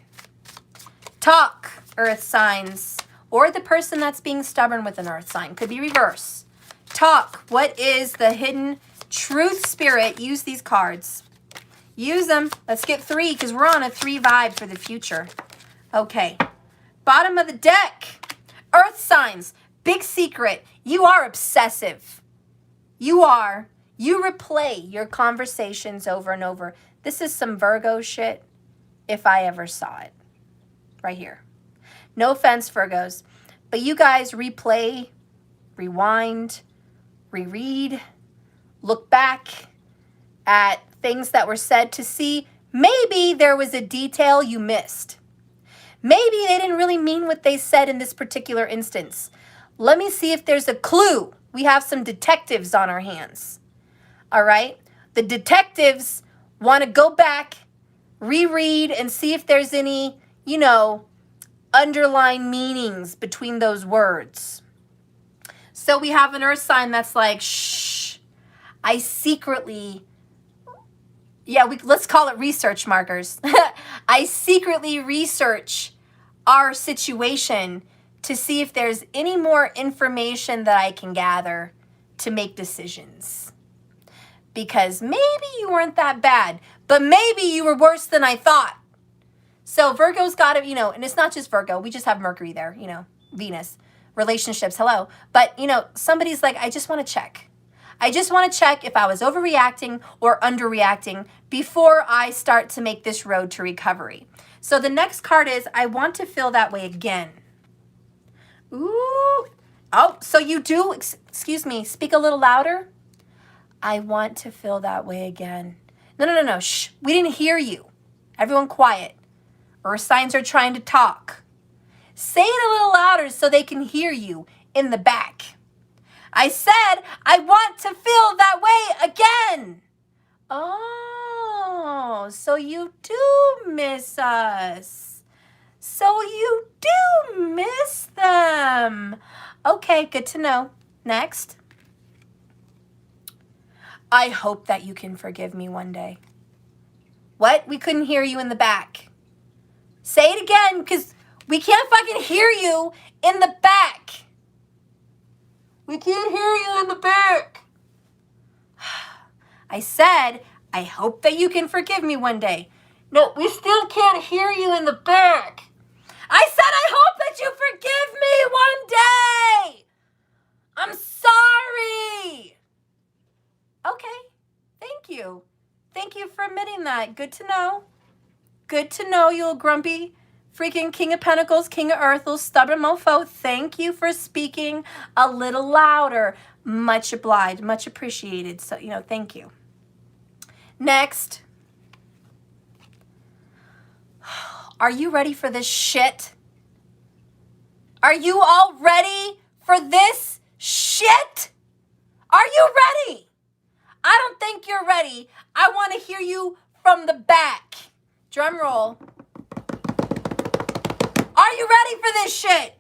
Talk, earth signs, or the person that's being stubborn with an earth sign. Could be reverse. Talk. What is the hidden truth, Spirit? Use these cards. Use them. Let's get 3 because we're on a 3 vibe for the future. Okay. Bottom of the deck. Earth signs. Big secret. You are obsessive. You are. You replay your conversations over and over. This is some Virgo shit if I ever saw it. Right here. No offense, Virgos. But you guys replay, rewind, reread, look back at things that were said to see maybe there was a detail you missed. Maybe they didn't really mean what they said in this particular instance. Let me see if there's a clue. We have some detectives on our hands. All right? The detectives want to go back, reread, and see if there's any, underlying meanings between those words. So we have an earth sign that's like, shh, I secretly, let's call it research markers. I secretly research our situation to see if there's any more information that I can gather to make decisions. Because maybe you weren't that bad, but maybe you were worse than I thought. So Virgo's got to, and it's not just Virgo. We just have Mercury there, Venus, relationships, hello. But, somebody's like, I just want to check. I just want to check if I was overreacting or underreacting before I start to make this road to recovery. So the next card is, I want to feel that way again. Ooh. Oh, so you do, excuse me, speak a little louder. I want to feel that way again. No. Shh. We didn't hear you. Everyone quiet. Earth signs are trying to talk. Say it a little louder so they can hear you in the back. I said, I want to feel that way again. Oh, so you do miss us. So you do miss them. Okay, good to know. Next. I hope that you can forgive me one day. What? We couldn't hear you in the back. Say it again, because we can't fucking hear you in the back. We can't hear you in the back. I said, I hope that you can forgive me one day. No, we still can't hear you in the back. I said, I hope that you forgive me one day. I'm sorry. Okay, thank you. Thank you for admitting that. Good to know. Good to know, you little grumpy freaking King of Pentacles, King of Earth, little stubborn mofo. Thank you for speaking a little louder. Much obliged, much appreciated. So, thank you. Next. Are you ready for this shit? Are you all ready for this shit? Are you ready? I don't think you're ready. I want to hear you from the back. Drum roll. Are you ready for this shit?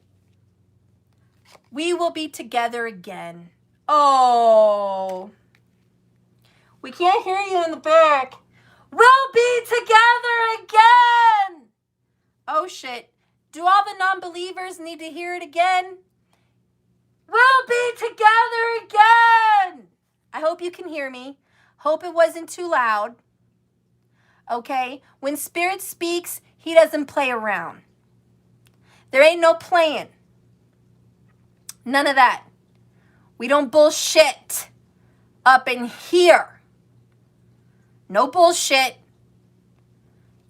We will be together again. Oh. We can't hear you in the back. We'll be together again. Oh shit. Do all the non-believers need to hear it again? We'll be together again. I hope you can hear me. Hope it wasn't too loud. Okay? When Spirit speaks, he doesn't play around. There ain't no playing. None of that. We don't bullshit up in here. No bullshit.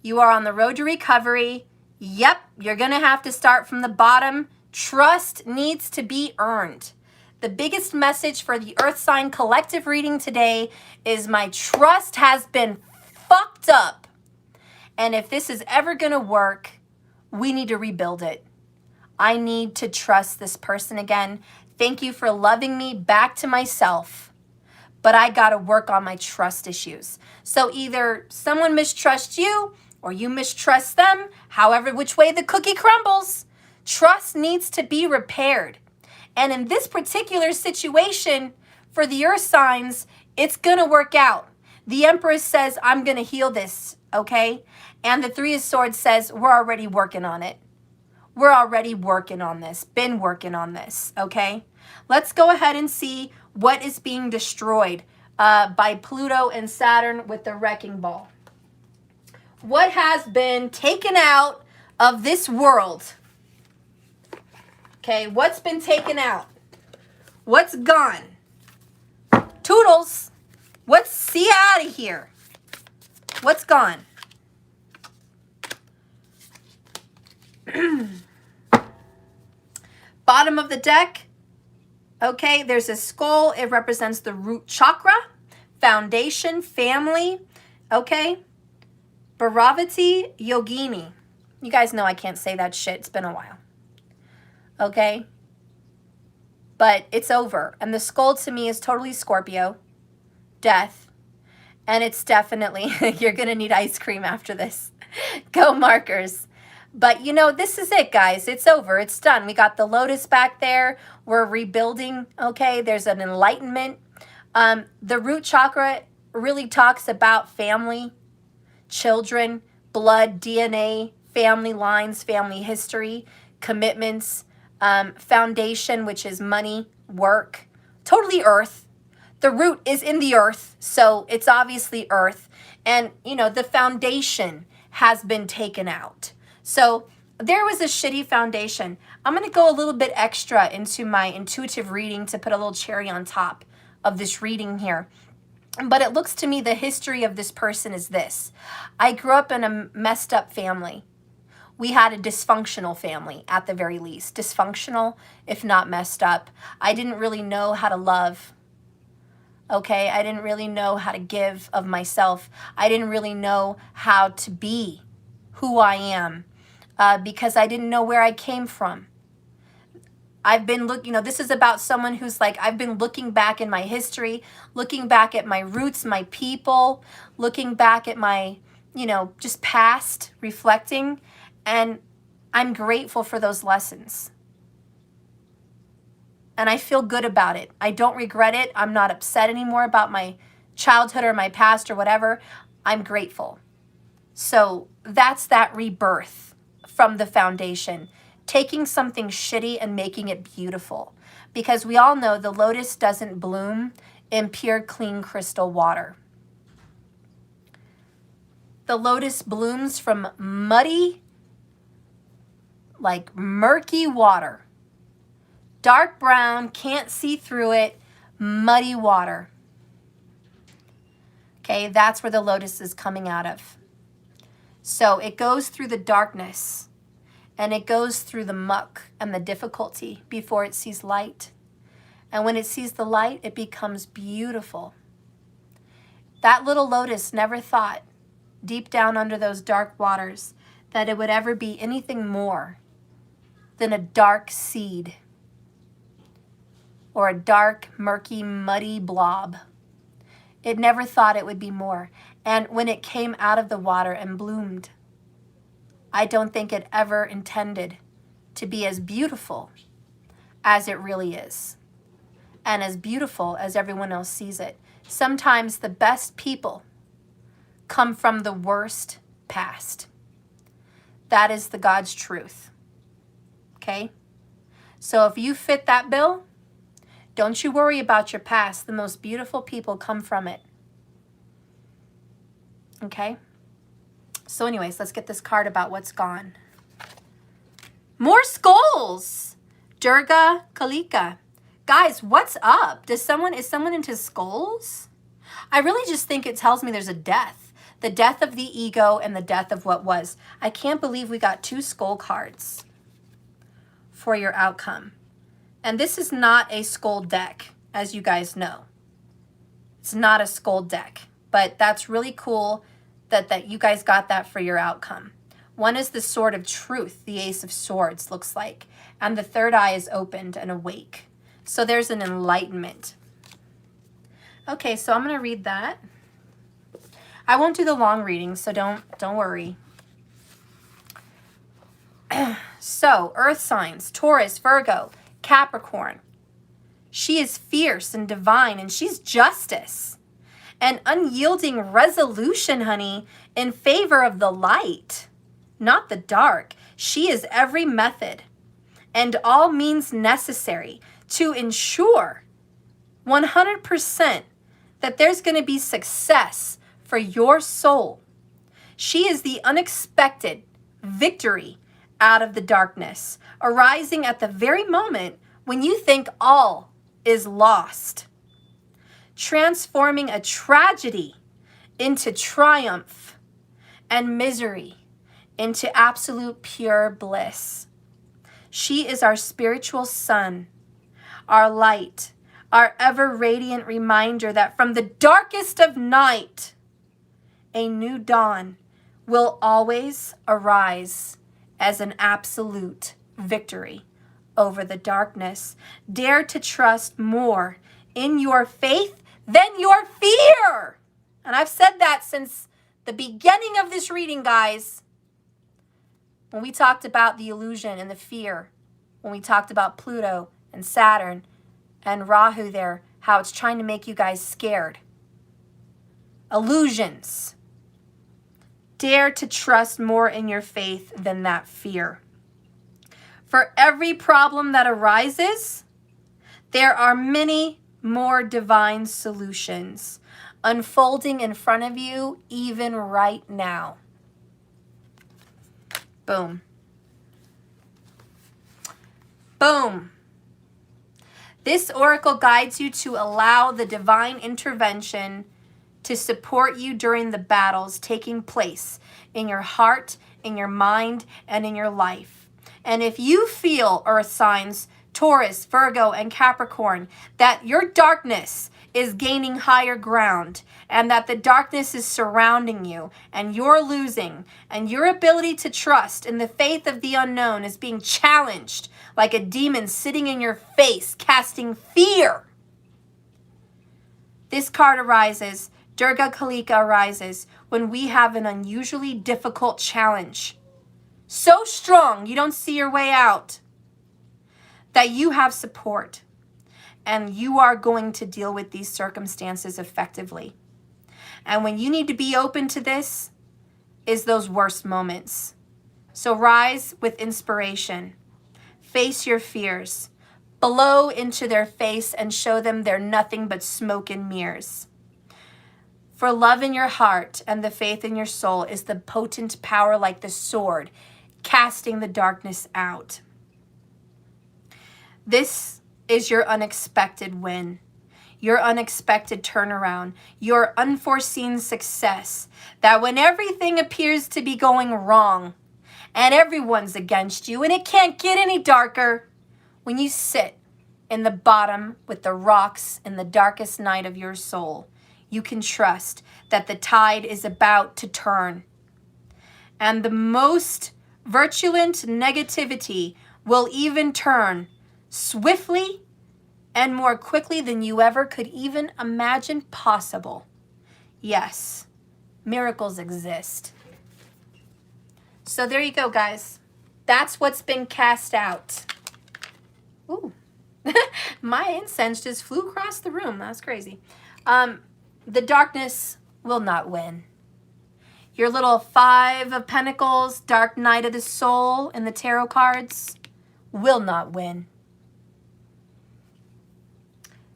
You are on the road to recovery. Yep, you're going to have to start from the bottom. Trust needs to be earned. The biggest message for the Earth sign collective reading today is my trust has been fucked up. And if this is ever going to work, we need to rebuild it. I need to trust this person again. Thank you for loving me back to myself. But I got to work on my trust issues. So either someone mistrusts you or you mistrust them, however which way the cookie crumbles. Trust needs to be repaired. And in this particular situation, for the Earth signs, it's going to work out. The Empress says, I'm going to heal this, okay? And the Three of Swords says, we're already working on it. We're already working on this, been working on this, okay? Let's go ahead and see what is being destroyed by Pluto and Saturn with the wrecking ball. What has been taken out of this world? Okay, what's been taken out? What's gone? Toodles, let's see out of here. What's gone? Bottom of the deck, okay, there's a skull. It represents the root chakra, foundation, family, okay? Bharavati Yogini. You guys know I can't say that shit. It's been a while. Okay? But it's over. And the skull to me is totally Scorpio. Death. And it's definitely, you're going to need ice cream after this. Go markers. But, you know, this is it, guys. It's over. It's done. We got the lotus back there. We're rebuilding, okay? There's an enlightenment. The root chakra really talks about family, children, blood, DNA, family lines, family history, commitments, foundation, which is money, work, totally earth. The root is in the earth, so it's obviously earth. And, you know, the foundation has been taken out. So there was a shitty foundation. I'm going to go a little bit extra into my intuitive reading to put a little cherry on top of this reading here. But it looks to me the history of this person is this. I grew up in a messed up family. We had a dysfunctional family at the very least. Dysfunctional, if not messed up. I didn't really know how to love. Okay, I didn't really know how to give of myself. I didn't really know how to be who I am. Because I didn't know where I came from. I've been looking, you know, this is about someone who's like, I've been looking back in my history, looking back at my roots, my people, looking back at my, you know, just past, reflecting, and I'm grateful for those lessons. And I feel good about it. I don't regret it. I'm not upset anymore about my childhood or my past or whatever. I'm grateful. So that's that rebirth from the foundation, taking something shitty and making it beautiful. Because we all know the lotus doesn't bloom in pure, clean crystal water. The lotus blooms from muddy, like murky water. Dark brown, can't see through it, muddy water. Okay, that's where the lotus is coming out of. So it goes through the darkness and it goes through the muck and the difficulty before it sees light. And when it sees the light, it becomes beautiful. That little lotus never thought, deep down under those dark waters, that it would ever be anything more than a dark seed or a dark, murky, muddy blob. It never thought it would be more. And when it came out of the water and bloomed, I don't think it ever intended to be as beautiful as it really is, and as beautiful as everyone else sees it. Sometimes the best people come from the worst past. That is the God's truth. Okay? So if you fit that bill, don't you worry about your past. The most beautiful people come from it. Okay? So anyways, let's get this card about what's gone. More skulls. Durga Kalika. Guys, what's up? Is someone into skulls? I really just think it tells me there's a death. The death of the ego and the death of what was. I can't believe we got 2 skull cards for your outcome. And this is not a skull deck, as you guys know. It's not a skull deck, but that's really cool that you guys got that for your outcome. One is the sword of truth, the Ace of Swords looks like, and the third eye is opened and awake. So there's an enlightenment. Okay, so I'm going to read that. I won't do the long reading, so don't worry. So, earth signs, Taurus, Virgo, Capricorn. She is fierce and divine, and she's justice. An unyielding resolution, honey, in favor of the light, not the dark. She is every method and all means necessary to ensure 100% that there's going to be success for your soul. She is the unexpected victory out of the darkness, arising at the very moment when you think all is lost, transforming a tragedy into triumph and misery into absolute pure bliss. She is our spiritual sun, our light, our ever radiant reminder that from the darkest of night, a new dawn will always arise as an absolute victory over the darkness. Dare to trust more in your faith than your fear. And I've said that since the beginning of this reading, guys. When we talked about the illusion and the fear, when we talked about Pluto and Saturn and Rahu there, how it's trying to make you guys scared. Illusions. Dare to trust more in your faith than that fear. For every problem that arises, there are many more divine solutions unfolding in front of you even right now. Boom. Boom. This oracle guides you to allow the divine intervention to support you during the battles taking place in your heart, in your mind, and in your life. And if you feel, earth signs, Taurus, Virgo, and Capricorn, that your darkness is gaining higher ground and that the darkness is surrounding you and you're losing and your ability to trust in the faith of the unknown is being challenged like a demon sitting in your face, casting fear. This card arises, Durga Kalika arises, when we have an unusually difficult challenge. So strong you don't see your way out, that you have support and you are going to deal with these circumstances effectively. And when you need to be open to this is those worst moments. So rise with inspiration. Face your fears. Blow into their face and show them they're nothing but smoke and mirrors. For love in your heart and the faith in your soul is the potent power like the sword, casting the darkness out. This is your unexpected win, your unexpected turnaround, your unforeseen success, that when everything appears to be going wrong and everyone's against you and it can't get any darker, when you sit in the bottom with the rocks in the darkest night of your soul, you can trust that the tide is about to turn. And the most virulent negativity will even turn swiftly and more quickly than you ever could even imagine possible. Yes, miracles exist. So there you go, guys. That's what's been cast out. Ooh, my incense just flew across the room. That's crazy. The darkness will not win. Your little 5 of Pentacles, Dark Night of the Soul in the tarot cards will not win.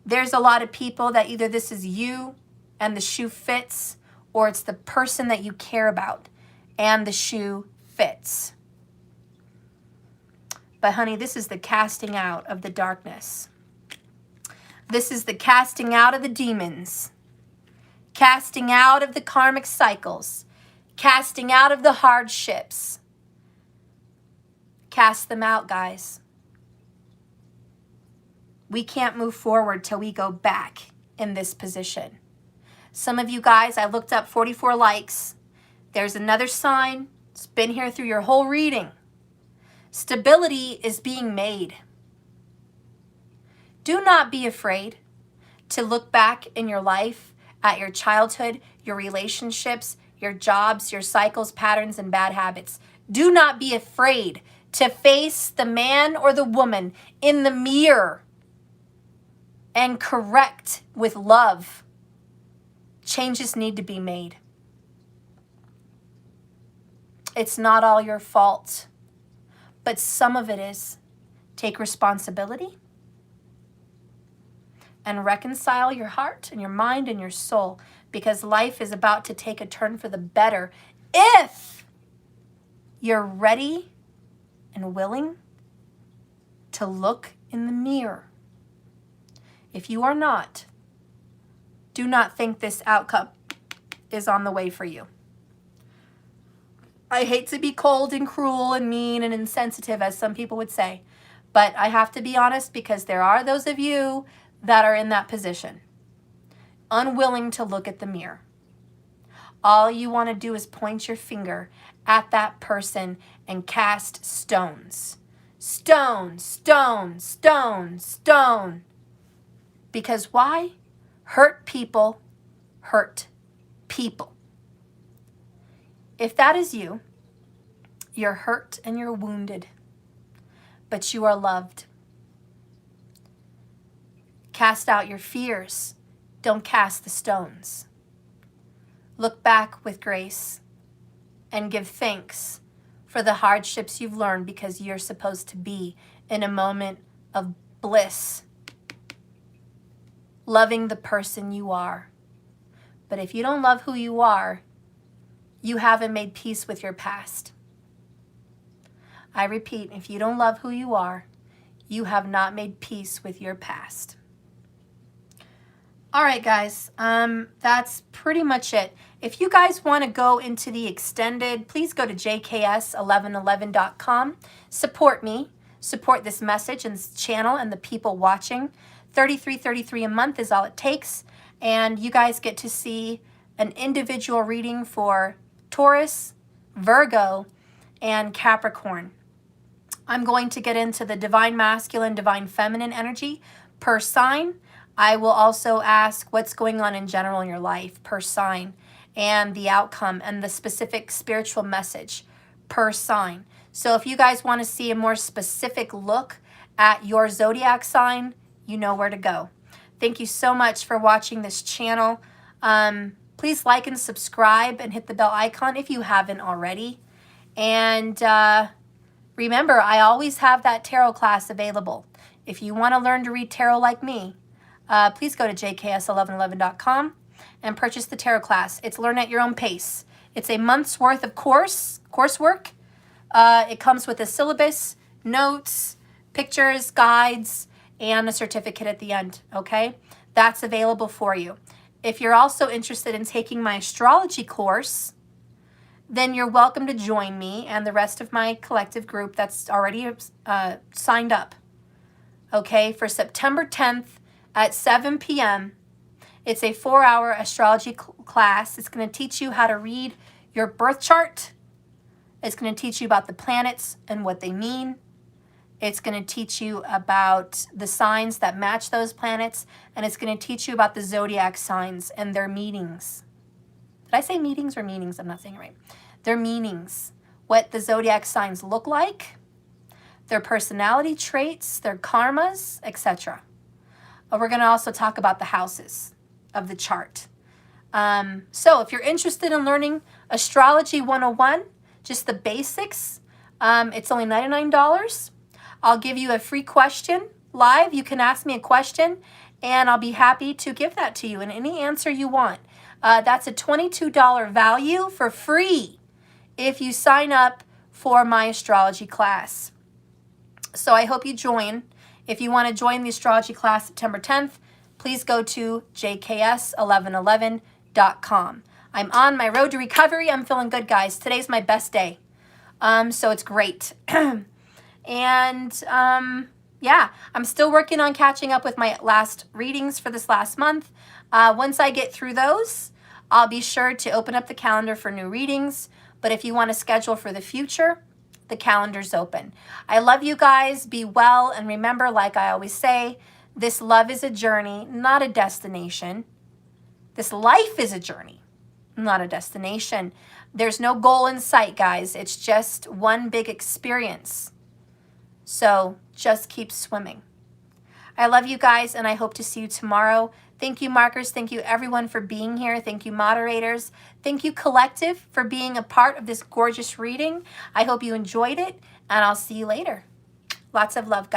There's a lot of people that either this is you and the shoe fits, or it's the person that you care about and the shoe fits. But honey, this is the casting out of the darkness. This is the casting out of the demons, casting out of the karmic cycles, casting out of the hardships. Cast them out, guys. We can't move forward till we go back in this position. Some of you guys, I looked up 44 likes. There's another sign. It's been here through your whole reading. Stability is being made. Do not be afraid to look back in your life at your childhood, your relationships, your jobs, your cycles, patterns, and bad habits. Do not be afraid to face the man or the woman in the mirror and correct with love. Changes need to be made. It's not all your fault, but some of it is. Take responsibility and reconcile your heart and your mind and your soul, because life is about to take a turn for the better if you're ready and willing to look in the mirror. If you are not, do not think this outcome is on the way for you. I hate to be cold and cruel and mean and insensitive, as some people would say, but I have to be honest, because there are those of you that are in that position, unwilling to look at the mirror. All you want to do is point your finger at that person and cast stones. Stone, stone, stone, stone. Because why? Hurt people hurt people. If that is you, you're hurt and you're wounded, but you are loved. Cast out your fears. Don't cast the stones. Look back with grace and give thanks for the hardships you've learned, because you're supposed to be in a moment of bliss, loving the person you are. But if you don't love who you are, you haven't made peace with your past. I repeat, if you don't love who you are, you have not made peace with your past. All right, guys, that's pretty much it. If you guys want to go into the extended, please go to jks1111.com. Support me, support this message and this channel and the people watching. $33.33 a month is all it takes, and you guys get to see an individual reading for Taurus, Virgo, and Capricorn. I'm going to get into the divine masculine, divine feminine energy per sign. I will also ask what's going on in general in your life per sign, and the outcome and the specific spiritual message per sign. So if you guys want to see a more specific look at your zodiac sign, you know where to go. Thank you so much for watching this channel. Please like and subscribe and hit the bell icon if you haven't already. And remember, I always have that tarot class available. If you want to learn to read tarot like me, please go to jks1111.com and purchase the tarot class. It's learn at your own pace. It's a month's worth of coursework. It comes with a syllabus, notes, pictures, guides, and a certificate at the end, okay? That's available for you. If you're also interested in taking my astrology course, then you're welcome to join me and the rest of my collective group that's already signed up, okay, for September 10th at 7 p.m. It's a 4-hour astrology class. It's going to teach you how to read your birth chart. It's going to teach you about the planets and what they mean. It's going to teach you about the signs that match those planets, and it's going to teach you about the zodiac signs and their meanings. Did I say meetings or meanings? I'm not saying it right. Their meanings, what the zodiac signs look like, their personality traits, their karmas, etc. We're going to also talk about the houses of the chart. So if you're interested in learning Astrology 101, just the basics, it's only $99. I'll give you a free question live. You can ask me a question, and I'll be happy to give that to you in any answer you want. That's a $22 value for free if you sign up for my astrology class. So I hope you join. If you want to join the astrology class September 10th, please go to jks1111.com. I'm on my road to recovery. I'm feeling good, guys. Today's my best day. So it's great. And yeah, I'm still working on catching up with my last readings for this last month. Once I get through those, I'll be sure to open up the calendar for new readings. But if you want to schedule for the future, the calendar's open. I love you guys. Be well. And remember, like I always say, this love is a journey, not a destination. This life is a journey, not a destination. There's no goal in sight, guys. It's just one big experience. So just keep swimming. I love you guys, and I hope to see you tomorrow. Thank you, markers. Thank you, everyone, for being here. Thank you, moderators. Thank you, collective, for being a part of this gorgeous reading. I hope you enjoyed it, and I'll see you later. Lots of love, guys.